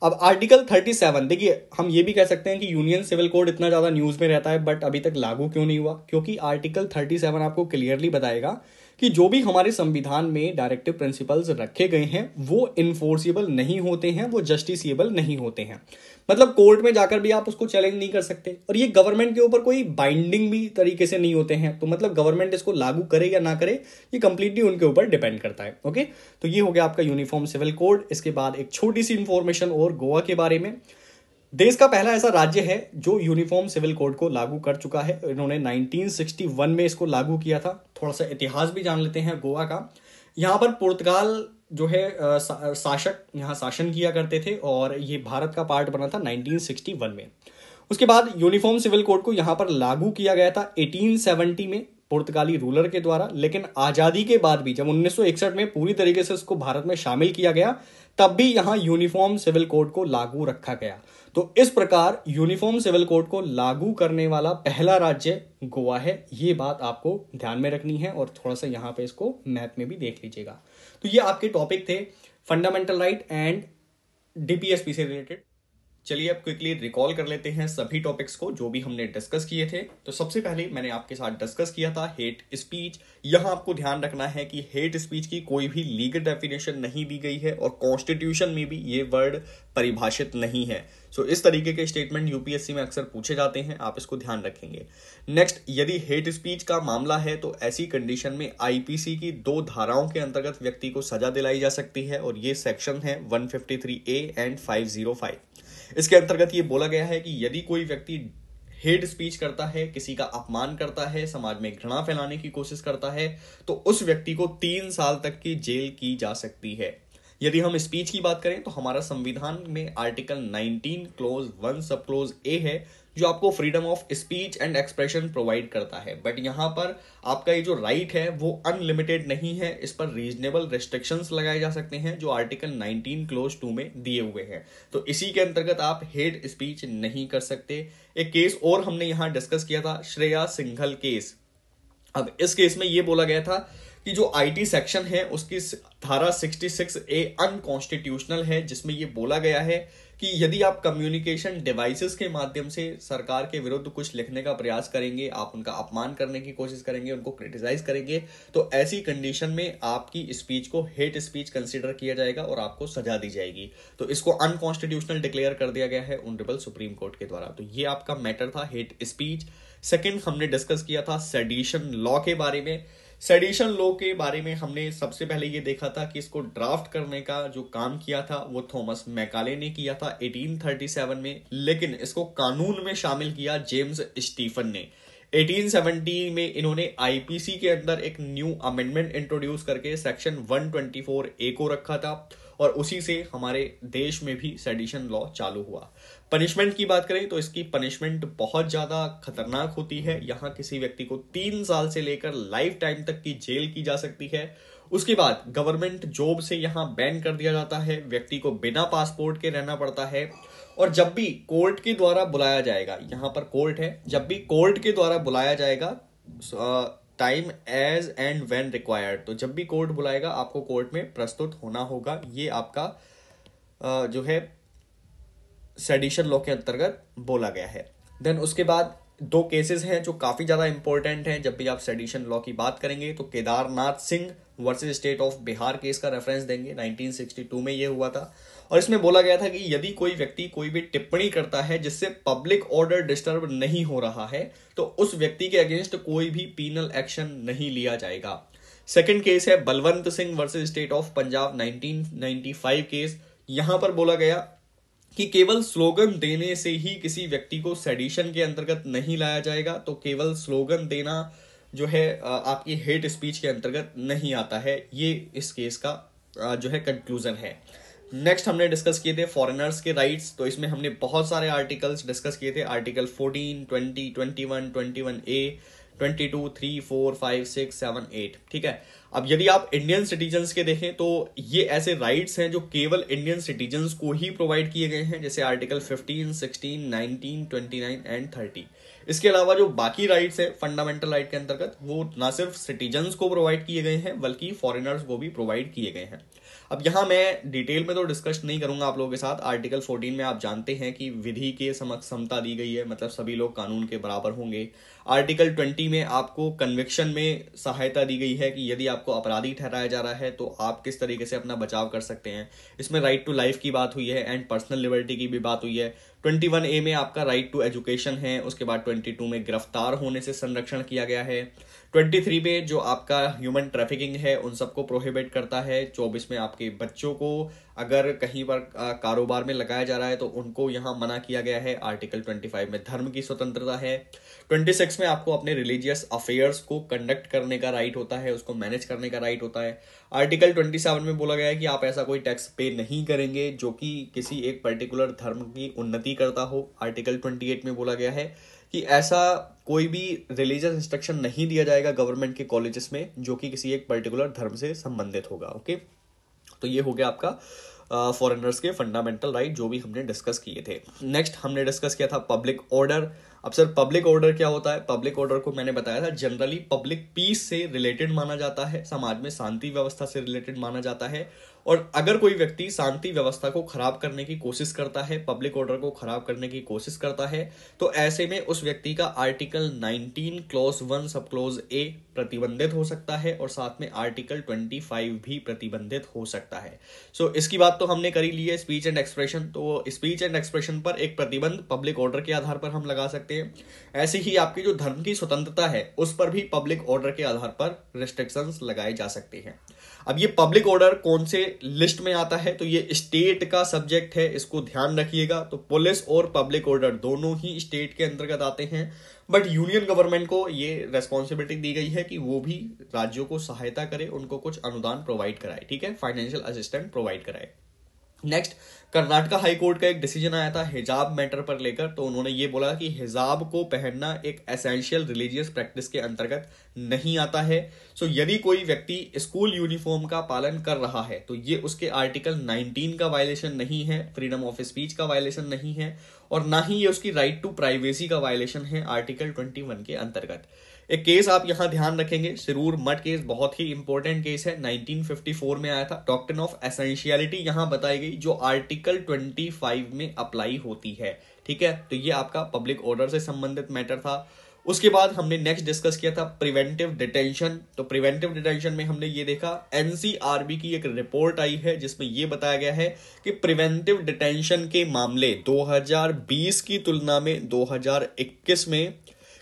अब आर्टिकल 37, देखिए हम ये भी कह सकते हैं कि यूनियन सिविल कोड इतना ज्यादा न्यूज में रहता है बट अभी तक लागू क्यों नहीं हुआ? क्योंकि आर्टिकल 37 आपको क्लियरली बताएगा कि जो भी हमारे संविधान में डायरेक्टिव प्रिंसिपल्स रखे गए हैं वो इन्फोर्सिबल नहीं होते हैं, वो जस्टिसिएबल नहीं होते हैं। मतलब कोर्ट में जाकर भी आप उसको चैलेंज नहीं कर सकते, और ये गवर्नमेंट के ऊपर कोई बाइंडिंग भी तरीके से नहीं होते हैं। तो मतलब गवर्नमेंट इसको लागू करे या ना करे ये कंप्लीटली उनके ऊपर डिपेंड करता है। ओके, तो ये हो गया आपका यूनिफॉर्म सिविल कोड। इसके बाद एक छोटी सी इंफॉर्मेशन और गोवा के बारे में। देश का पहला ऐसा राज्य है जो यूनिफॉर्म सिविल कोड को लागू कर चुका है। इन्होंने 1961 में इसको लागू किया था। थोड़ा सा इतिहास भी जान लेते हैं गोवा का। यहाँ पर पुर्तगाल जो है शासक यहाँ शासन किया करते थे और ये भारत का पार्ट बना था 1961 में। उसके बाद यूनिफॉर्म सिविल कोड को यहाँ पर लागू किया गया था 1870 में पुर्तगाली रूलर के द्वारा। लेकिन आजादी के बाद भी जब 1961 में पूरी तरीके से इसको भारत में शामिल किया गया तब भी यहाँ यूनिफॉर्म सिविल कोड को लागू रखा गया। तो इस प्रकार यूनिफॉर्म सिविल कोड को लागू करने वाला पहला राज्य गोवा है। ये बात आपको ध्यान में रखनी है और थोड़ा सा यहाँ पे इसको मैथ में भी देख लीजिएगा। तो ये आपके टॉपिक थे फंडामेंटल राइट एंड डीपीएसपी से रिलेटेड। चलिए अब क्विकली रिकॉल कर लेते हैं सभी टॉपिक्स को जो भी हमने डिस्कस किए थे। तो सबसे पहले मैंने आपके साथ डिस्कस किया था हेट स्पीच। यहां आपको ध्यान रखना है कि हेट स्पीच की कोई भी लीगल डेफिनेशन नहीं दी गई है और कॉन्स्टिट्यूशन में भी ये वर्ड परिभाषित नहीं है। सो इस तरीके के स्टेटमेंट यूपीएससी में अक्सर पूछे जाते हैं, आप इसको ध्यान रखेंगे। नेक्स्ट, यदि हेट स्पीच का मामला है तो ऐसी कंडीशन में आईपीसी की 2 धाराओं के अंतर्गत व्यक्ति को सजा दिलाई जा सकती है और ये सेक्शन है 153A एंड 505। इसके अंतर्गत ये बोला गया है कि यदि कोई व्यक्ति हेट स्पीच करता है, किसी का अपमान करता है, समाज में घृणा फैलाने की कोशिश करता है, तो उस व्यक्ति को 3 साल तक की जेल की जा सकती है। यदि हम स्पीच की बात करें तो हमारा संविधान में आर्टिकल 19 क्लोज 1 सब क्लोज ए है जो आपको freedom of speech and expression provide करता है। बट यहाँ पर आपका ये जो राइट है वो अनलिमिटेड नहीं है, इस पर रीजनेबल रेस्ट्रिक्शंस लगाए जा सकते हैं जो आर्टिकल 19 क्लोज 2 में दिए हुए हैं। तो इसी के अंतर्गत आप हेट स्पीच नहीं कर सकते। एक केस और हमने यहाँ डिस्कस किया था, श्रेया सिंघल केस। अब इस केस में ये बोला गया था कि जो आईटी सेक्शन है उसकी धारा 66A अनकॉन्स्टिट्यूशनल है, जिसमें ये बोला गया है कि यदि आप कम्युनिकेशन डिवाइसेस के माध्यम से सरकार के विरुद्ध कुछ लिखने का प्रयास करेंगे, आप उनका अपमान करने की कोशिश करेंगे, उनको क्रिटिसाइज करेंगे, तो ऐसी कंडीशन में आपकी स्पीच को हेट स्पीच कंसीडर किया जाएगा और आपको सजा दी जाएगी। तो इसको अनकॉन्स्टिट्यूशनल डिक्लेयर कर दिया गया है ऑनरेबल सुप्रीम कोर्ट के द्वारा। तो ये आपका मैटर था हेट स्पीच। सेकेंड हमने डिस्कस किया था सेडिशन लॉ के बारे में। सेडिशन लॉ के बारे में हमने सबसे पहले ये देखा था कि इसको ड्राफ्ट करने का जो काम किया था वो थॉमस मैकाले ने किया था 1837 में, लेकिन इसको कानून में शामिल किया जेम्स स्टीफन ने। 1870 में इन्होंने आईपीसी के अंदर एक न्यू अमेंडमेंट इंट्रोड्यूस करके सेक्शन 124A को रखा था और उसी से हमारे देश में भी सेडिशन लॉ चालू हुआ। पनिशमेंट की बात करें तो इसकी पनिशमेंट बहुत ज्यादा खतरनाक होती है। यहाँ किसी व्यक्ति को 3 साल से लेकर लाइफ टाइम तक की जेल की जा सकती है। उसके बाद गवर्नमेंट जॉब से यहाँ बैन कर दिया जाता है, व्यक्ति को बिना पासपोर्ट के रहना पड़ता है। और जब भी कोर्ट के द्वारा बुलाया जाएगा, यहाँ पर कोर्ट है, जब भी कोर्ट के द्वारा बुलाया जाएगा time as and when required, तो जब भी कोर्ट बुलाएगा आपको कोर्ट में प्रस्तुत होना होगा। ये आपका जो है सेडिशन लॉ के अंतर्गत बोला गया है। देन उसके बाद 2 केसेस हैं जो काफी ज्यादा इंपॉर्टेंट हैं जब भी आप सेडिशन लॉ की बात करेंगे। तो Kedarnath Singh versus state of Bihar case का रेफरेंस देंगे, 1962 में ये हुआ था। और इसमें बोला गया था कि यदि कोई व्यक्ति कोई भी टिप्पणी करता है जिससे पब्लिक ऑर्डर डिस्टर्ब नहीं हो रहा है तो उस व्यक्ति के अगेंस्ट कोई भी पीनल एक्शन नहीं लिया जाएगा। सेकंड केस है Balwant Singh versus state of Punjab 1995 case. यहां पर बोला गया कि केवल स्लोगन देने से ही किसी व्यक्ति को सेडिशन के अंतर्गत नहीं लाया जाएगा। तो केवल स्लोगन देना जो है आपकी हेट स्पीच के अंतर्गत नहीं आता है। ये इस केस का जो है कंक्लूजन है। नेक्स्ट हमने डिस्कस किए थे फॉरेनर्स के राइट्स। तो इसमें हमने बहुत सारे आर्टिकल्स डिस्कस किए थे, आर्टिकल 14, 20, 21, 21A, 22, 3, 4, 5, 6, 7, 8। ठीक है। अब यदि आप इंडियन सिटीजन्स के देखें तो ये ऐसे राइट्स हैं जो केवल इंडियन सिटीजन्स को ही प्रोवाइड किए गए हैं, जैसे आर्टिकल 15, 16, 19, 29 एंड 30। इसके अलावा जो बाकी राइट्स है फंडामेंटल राइट के अंतर्गत वो ना सिर्फ सिटीजन्स को प्रोवाइड किए गए हैं बल्कि फॉरेनर्स को भी प्रोवाइड किए गए हैं। अब यहां मैं डिटेल में तो डिस्कस नहीं करूंगा आप लोगों के साथ। आर्टिकल 14 में आप जानते हैं कि विधि के समक्ष समता दी गई है, मतलब सभी लोग कानून के बराबर होंगे। आर्टिकल 20 में आपको कन्विक्शन में सहायता दी गई है कि यदि आपको अपराधी ठहराया जा रहा है तो आप किस तरीके से अपना बचाव कर सकते हैं। इसमें राइट टू लाइफ की बात हुई है एंड पर्सनल लिबर्टी की भी बात हुई है। 21A में आपका राइट टू एजुकेशन है। उसके बाद 22 में गिरफ्तार होने से संरक्षण किया गया है। 23 में जो आपका ह्यूमन ट्रैफिकिंग है उन सबको प्रोहिबिट करता है। 24 में आपके बच्चों को अगर कहीं पर कारोबार में लगाया जा रहा है तो उनको यहाँ मना किया गया है। आर्टिकल 25 में धर्म की स्वतंत्रता है। 26 में आपको अपने रिलीजियस अफेयर्स को कंडक्ट करने का राइट होता है, उसको मैनेज करने का राइट होता है। आर्टिकल 27 में बोला गया है कि आप ऐसा कोई टैक्स पे नहीं करेंगे जो कि किसी एक पर्टिकुलर धर्म की उन्नति करता हो। आर्टिकल 28 में बोला गया है कि ऐसा कोई भी रिलीजियस इंस्ट्रक्शन नहीं दिया जाएगा गवर्नमेंट के कॉलेजेस में जो कि किसी एक पर्टिकुलर धर्म से संबंधित होगा। ओके, तो ये हो गया आपका फॉरेनर्स के फंडामेंटल राइट जो भी हमने डिस्कस किए थे। नेक्स्ट हमने डिस्कस किया था पब्लिक ऑर्डर। अब सर पब्लिक ऑर्डर क्या होता है? पब्लिक ऑर्डर को मैंने बताया था जनरली पब्लिक पीस से रिलेटेड माना जाता है, समाज में शांति व्यवस्था से रिलेटेड माना जाता है। और अगर कोई व्यक्ति शांति व्यवस्था को खराब करने की कोशिश करता है, पब्लिक ऑर्डर को खराब करने की कोशिश करता है, तो ऐसे में उस व्यक्ति का article 19 clause 1 sub clause A प्रतिबंधित हो सकता है और साथ में आर्टिकल 25 भी प्रतिबंधित हो सकता है। सो इसकी बात तो हमने करी ली है स्पीच एंड एक्सप्रेशन। तो स्पीच एंड एक्सप्रेशन पर एक प्रतिबंध पब्लिक ऑर्डर के आधार पर हम लगा सकते हैं। ऐसे ही आपकी जो धर्म की स्वतंत्रता है उस पर भी पब्लिक ऑर्डर के आधार पर रिस्ट्रिक्शंस लगाए जा सकते हैं। अब ये पब्लिक ऑर्डर कौन से लिस्ट में आता है? तो ये स्टेट का सब्जेक्ट है, इसको ध्यान रखिएगा। तो पुलिस और पब्लिक ऑर्डर दोनों ही स्टेट के अंतर्गत आते हैं, बट यूनियन गवर्नमेंट को ये रेस्पॉन्सिबिलिटी दी गई है कि वो भी राज्यों को सहायता करे, उनको कुछ अनुदान प्रोवाइड कराए, ठीक है, फाइनेंशियल असिस्टेंट प्रोवाइड कराए। नेक्स्ट, कर्नाटका हाई कोर्ट का एक डिसीजन आया था हिजाब मैटर पर लेकर। तो उन्होंने ये बोला कि हिजाब को पहनना एक एसेंशियल रिलीजियस प्रैक्टिस के अंतर्गत नहीं आता है। सो यदि कोई व्यक्ति स्कूल यूनिफॉर्म का पालन कर रहा है तो ये उसके आर्टिकल 19 का वायलेशन नहीं है, फ्रीडम ऑफ स्पीच का वायलेशन नहीं है, और ना ही ये उसकी राइट टू प्राइवेसी का वायलेशन है आर्टिकल 21 के अंतर्गत। एक केस आप यहां ध्यान रखेंगे, सिरूर मठ केस बहुत ही इंपॉर्टेंट केस है, 1954 में आया था। डॉक्ट्रिन ऑफ एसेंशियलिटी यहां बताई गई जो आर्टिकल 25 में अप्लाई होती है। ठीक है, तो ये आपका पब्लिक ऑर्डर से संबंधित मैटर था। उसके बाद हमने नेक्स्ट डिस्कस किया था प्रिवेंटिव डिटेंशन। तो प्रिवेंटिव डिटेंशन में हमने ये देखा एनसीआरबी की एक रिपोर्ट आई है जिसमें ये बताया गया है कि प्रिवेंटिव डिटेंशन के मामले 2020 की तुलना में 2021 में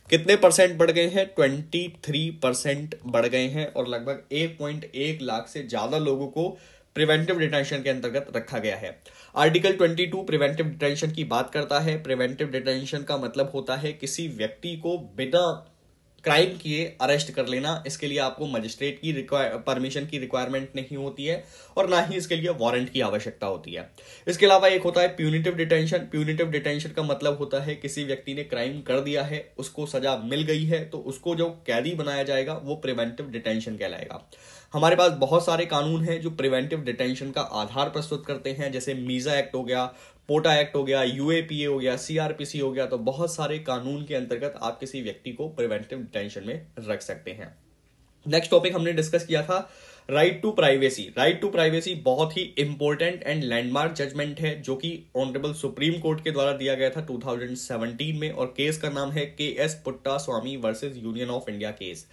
कितने परसेंट बढ़ गए हैं, 23% बढ़ गए हैं, और लगभग 1.1 लाख से ज्यादा लोगों को प्रिवेंटिव डिटेंशन के अंतर्गत रखा गया है। आर्टिकल 22 प्रिवेंटिव डिटेंशन की बात करता है। प्रिवेंटिव डिटेंशन का मतलब होता है किसी व्यक्ति को बिना क्राइम किए अरेस्ट कर लेना। इसके लिए आपको मजिस्ट्रेट की परमिशन की रिक्वायरमेंट नहीं होती है और ना ही इसके लिए वारंट की आवश्यकता होती है। इसके अलावा एक होता है प्यूनिटिव डिटेंशन। प्यूनिटिव डिटेंशन का मतलब होता है किसी व्यक्ति ने क्राइम कर दिया है, उसको सजा मिल गई है, तो उसको जो कैदी बनाया जाएगा वो प्रिवेंटिव डिटेंशन कहलाएगा। हमारे पास बहुत सारे कानून हैं जो प्रिवेंटिव डिटेंशन का आधार प्रस्तुत करते हैं, जैसे मीजा एक्ट हो गया, पोटा एक्ट हो गया, यूएपीए हो गया, सीआरपीसी हो गया। तो बहुत सारे कानून के अंतर्गत आप किसी व्यक्ति को प्रिवेंटिव डिटेंशन में रख सकते हैं। नेक्स्ट टॉपिक हमने डिस्कस किया था right to privacy. Right to privacy बहुत ही इंपॉर्टेंट एंड लैंडमार्क जजमेंट है जो कि ऑनरेबल सुप्रीम कोर्ट के द्वारा दिया गया था 2017 में, और केस का नाम है KS Puttaswamy versus union of India case.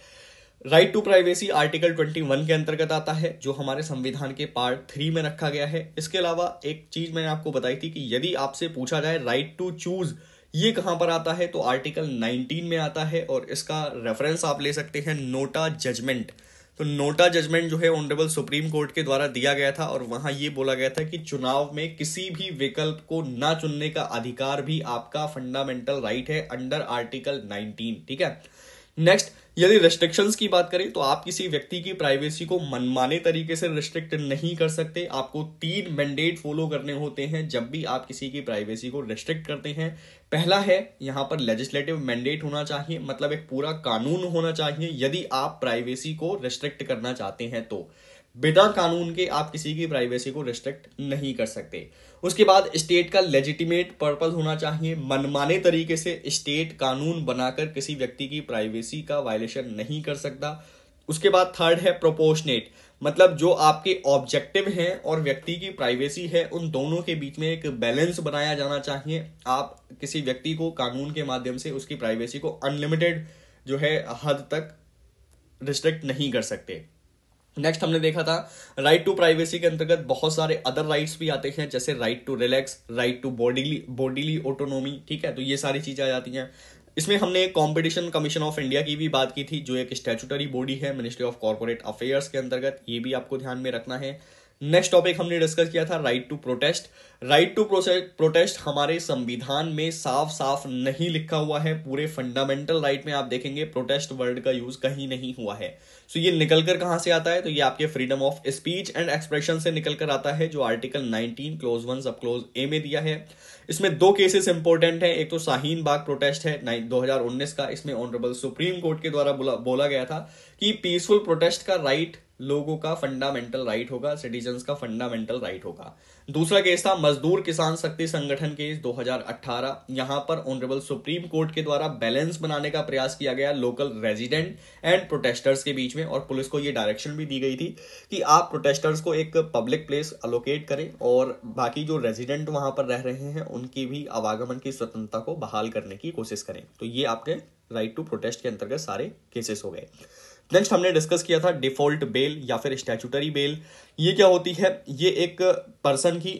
Right to privacy article 21 के अंतर्गत आता है जो हमारे संविधान के पार्ट 3 में रखा गया है। इसके अलावा एक चीज मैंने आपको बताई थी कि यदि आपसे पूछा जाए राइट टू चूज ये कहां पर आता है तो आर्टिकल 19 में आता है, और इसका रेफरेंस आप ले सकते हैं नोटा जजमेंट। तो नोटा जजमेंट जो है ऑनरेबल सुप्रीम कोर्ट के द्वारा दिया गया था, और वहां ये बोला गया था कि चुनाव में किसी भी विकल्प को ना चुनने का अधिकार भी आपका फंडामेंटल राइट है अंडर आर्टिकल 19। ठीक है। नेक्स्ट, यदि रेस्ट्रिक्शंस की बात करें तो आप किसी व्यक्ति की प्राइवेसी को मनमाने तरीके से रिस्ट्रिक्ट नहीं कर सकते। आपको 3 मैंडेट फॉलो करने होते हैं जब भी आप किसी की प्राइवेसी को रिस्ट्रिक्ट करते हैं। पहला है यहां पर लेजिस्लेटिव मैंडेट होना चाहिए, मतलब एक पूरा कानून होना चाहिए यदि आप प्राइवेसी को रिस्ट्रिक्ट करना चाहते हैं तो। बिना कानून के आप किसी की प्राइवेसी को रिस्ट्रिक्ट नहीं कर सकते। उसके बाद स्टेट का लेजिटिमेट पर्पस होना चाहिए, मनमाने तरीके से स्टेट कानून बनाकर किसी व्यक्ति की प्राइवेसी का वायलेशन नहीं कर सकता। उसके बाद थर्ड है प्रोपोर्शनेट, मतलब जो आपके ऑब्जेक्टिव हैं और व्यक्ति की प्राइवेसी है उन दोनों के बीच में एक बैलेंस बनाया जाना चाहिए। आप किसी व्यक्ति को कानून के माध्यम से उसकी प्राइवेसी को अनलिमिटेड जो है हद तक रिस्ट्रिक्ट नहीं कर सकते। नेक्स्ट हमने देखा था राइट टू प्राइवेसी के अंतर्गत बहुत सारे अदर राइट्स भी आते हैं, जैसे right to relax, right to bodily autonomy. ठीक है, तो ये सारी चीजें आ जाती हैं। इसमें हमने कंपटीशन कमीशन ऑफ इंडिया की भी बात की थी जो एक स्टैट्यूटरी बॉडी है मिनिस्ट्री ऑफ कॉर्पोरेट अफेयर्स के अंतर्गत, ये भी आपको ध्यान में रखना है। नेक्स्ट टॉपिक हमने डिस्कस किया था right to protest. Right to protest हमारे संविधान में साफ साफ नहीं लिखा हुआ है। पूरे फंडामेंटल राइट में आप देखेंगे प्रोटेस्ट वर्ड का यूज कहीं नहीं हुआ है। सो ये निकलकर कहां से आता है तो ये आपके freedom of speech and expression से निकलकर आता है जो आर्टिकल 19 क्लोज 1 सब क्लोज ए में दिया है। इसमें 2 केसेस इंपॉर्टेंट है। एक तो शाहीन बाग प्रोटेस्ट है 2019 का, इसमें ऑनरेबल सुप्रीम कोर्ट के द्वारा बोला गया था कि पीसफुल प्रोटेस्ट का राइट लोगों का फंडामेंटल राइट होगा, सिटीजन्स का फंडामेंटल राइट होगा। दूसरा केस था मजदूर किसान शक्ति संगठन केस 2018। यहां पर ऑनरेबल सुप्रीम कोर्ट के द्वारा बैलेंस बनाने का प्रयास किया गया लोकल रेजिडेंट एंड प्रोटेस्टर्स के बीच में, और पुलिस को यह डायरेक्शन भी दी गई थी कि आप प्रोटेस्टर्स को एक पब्लिक प्लेस अलोकेट करें और बाकी जो रेजिडेंट वहां पर रह रहे हैं उनकी भी आवागमन की स्वतंत्रता को बहाल करने की कोशिश करें। तो ये आपके राइट टू प्रोटेस्ट के अंतर्गत सारे केसेस हो गए। नेक्स्ट हमने डिस्कस किया था डिफॉल्ट बेल या फिर स्टैट्यूटरी बेल। ये क्या होती है, ये एक पर्सन की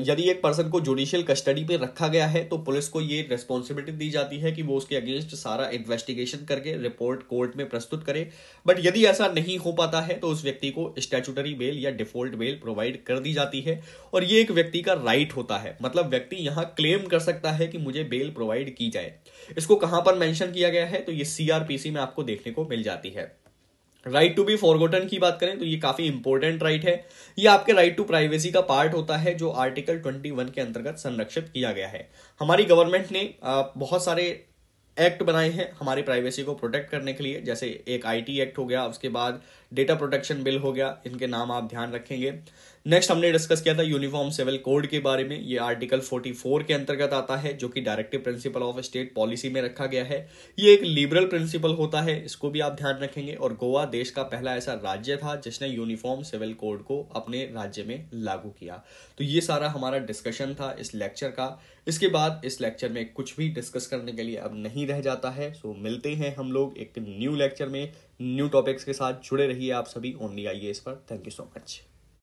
यदि एक पर्सन को जुडिशियल कस्टडी पे रखा गया है तो पुलिस को ये रिस्पॉन्सिबिलिटी दी जाती है कि वो उसके अगेंस्ट सारा इन्वेस्टिगेशन करके रिपोर्ट कोर्ट में प्रस्तुत करे। बट यदि ऐसा नहीं हो पाता है तो उस व्यक्ति को स्टैट्यूटरी बेल या डिफॉल्ट बेल प्रोवाइड कर दी जाती है, और ये एक व्यक्ति का राइट होता है। मतलब व्यक्ति यहां क्लेम कर सकता है कि मुझे बेल प्रोवाइड की जाए। इसको कहां पर मेंशन किया गया है तो ये सीआरपीसी में आपको देखने को मिल जाती है। राइट टू बी फॉरगॉटन की बात करें तो ये काफी इंपॉर्टेंट राइट है। ये आपके राइट टू प्राइवेसी का पार्ट होता है जो आर्टिकल 21 के अंतर्गत संरक्षित किया गया है। हमारी गवर्नमेंट ने बहुत सारे एक्ट बनाए हैं हमारी प्राइवेसी को प्रोटेक्ट करने के लिए, जैसे एक आईटी एक्ट हो गया, उसके बाद डेटा प्रोटेक्शन बिल हो गया, इनके नाम आप ध्यान रखेंगे। नेक्स्ट हमने डिस्कस किया था यूनिफॉर्म सिविल कोड के बारे में। ये आर्टिकल 44 के अंतर्गत आता है जो कि directive principle of state policy में रखा गया है। ये एक लिबरल प्रिंसिपल होता है, इसको भी आप ध्यान रखेंगे। और गोवा देश का पहला ऐसा राज्य था जिसने यूनिफॉर्म सिविल कोड को अपने राज्य में लागू किया। तो ये सारा हमारा डिस्कशन था इस लेक्चर का। इसके बाद इस लेक्चर में कुछ भी डिस्कस करने के लिए अब नहीं रह जाता है। सो मिलते हैं हम लोग एक न्यू लेक्चर में न्यू टॉपिक्स के साथ। जुड़े रहिए आप सभी ओनली आईएएस पर। Thank you so much.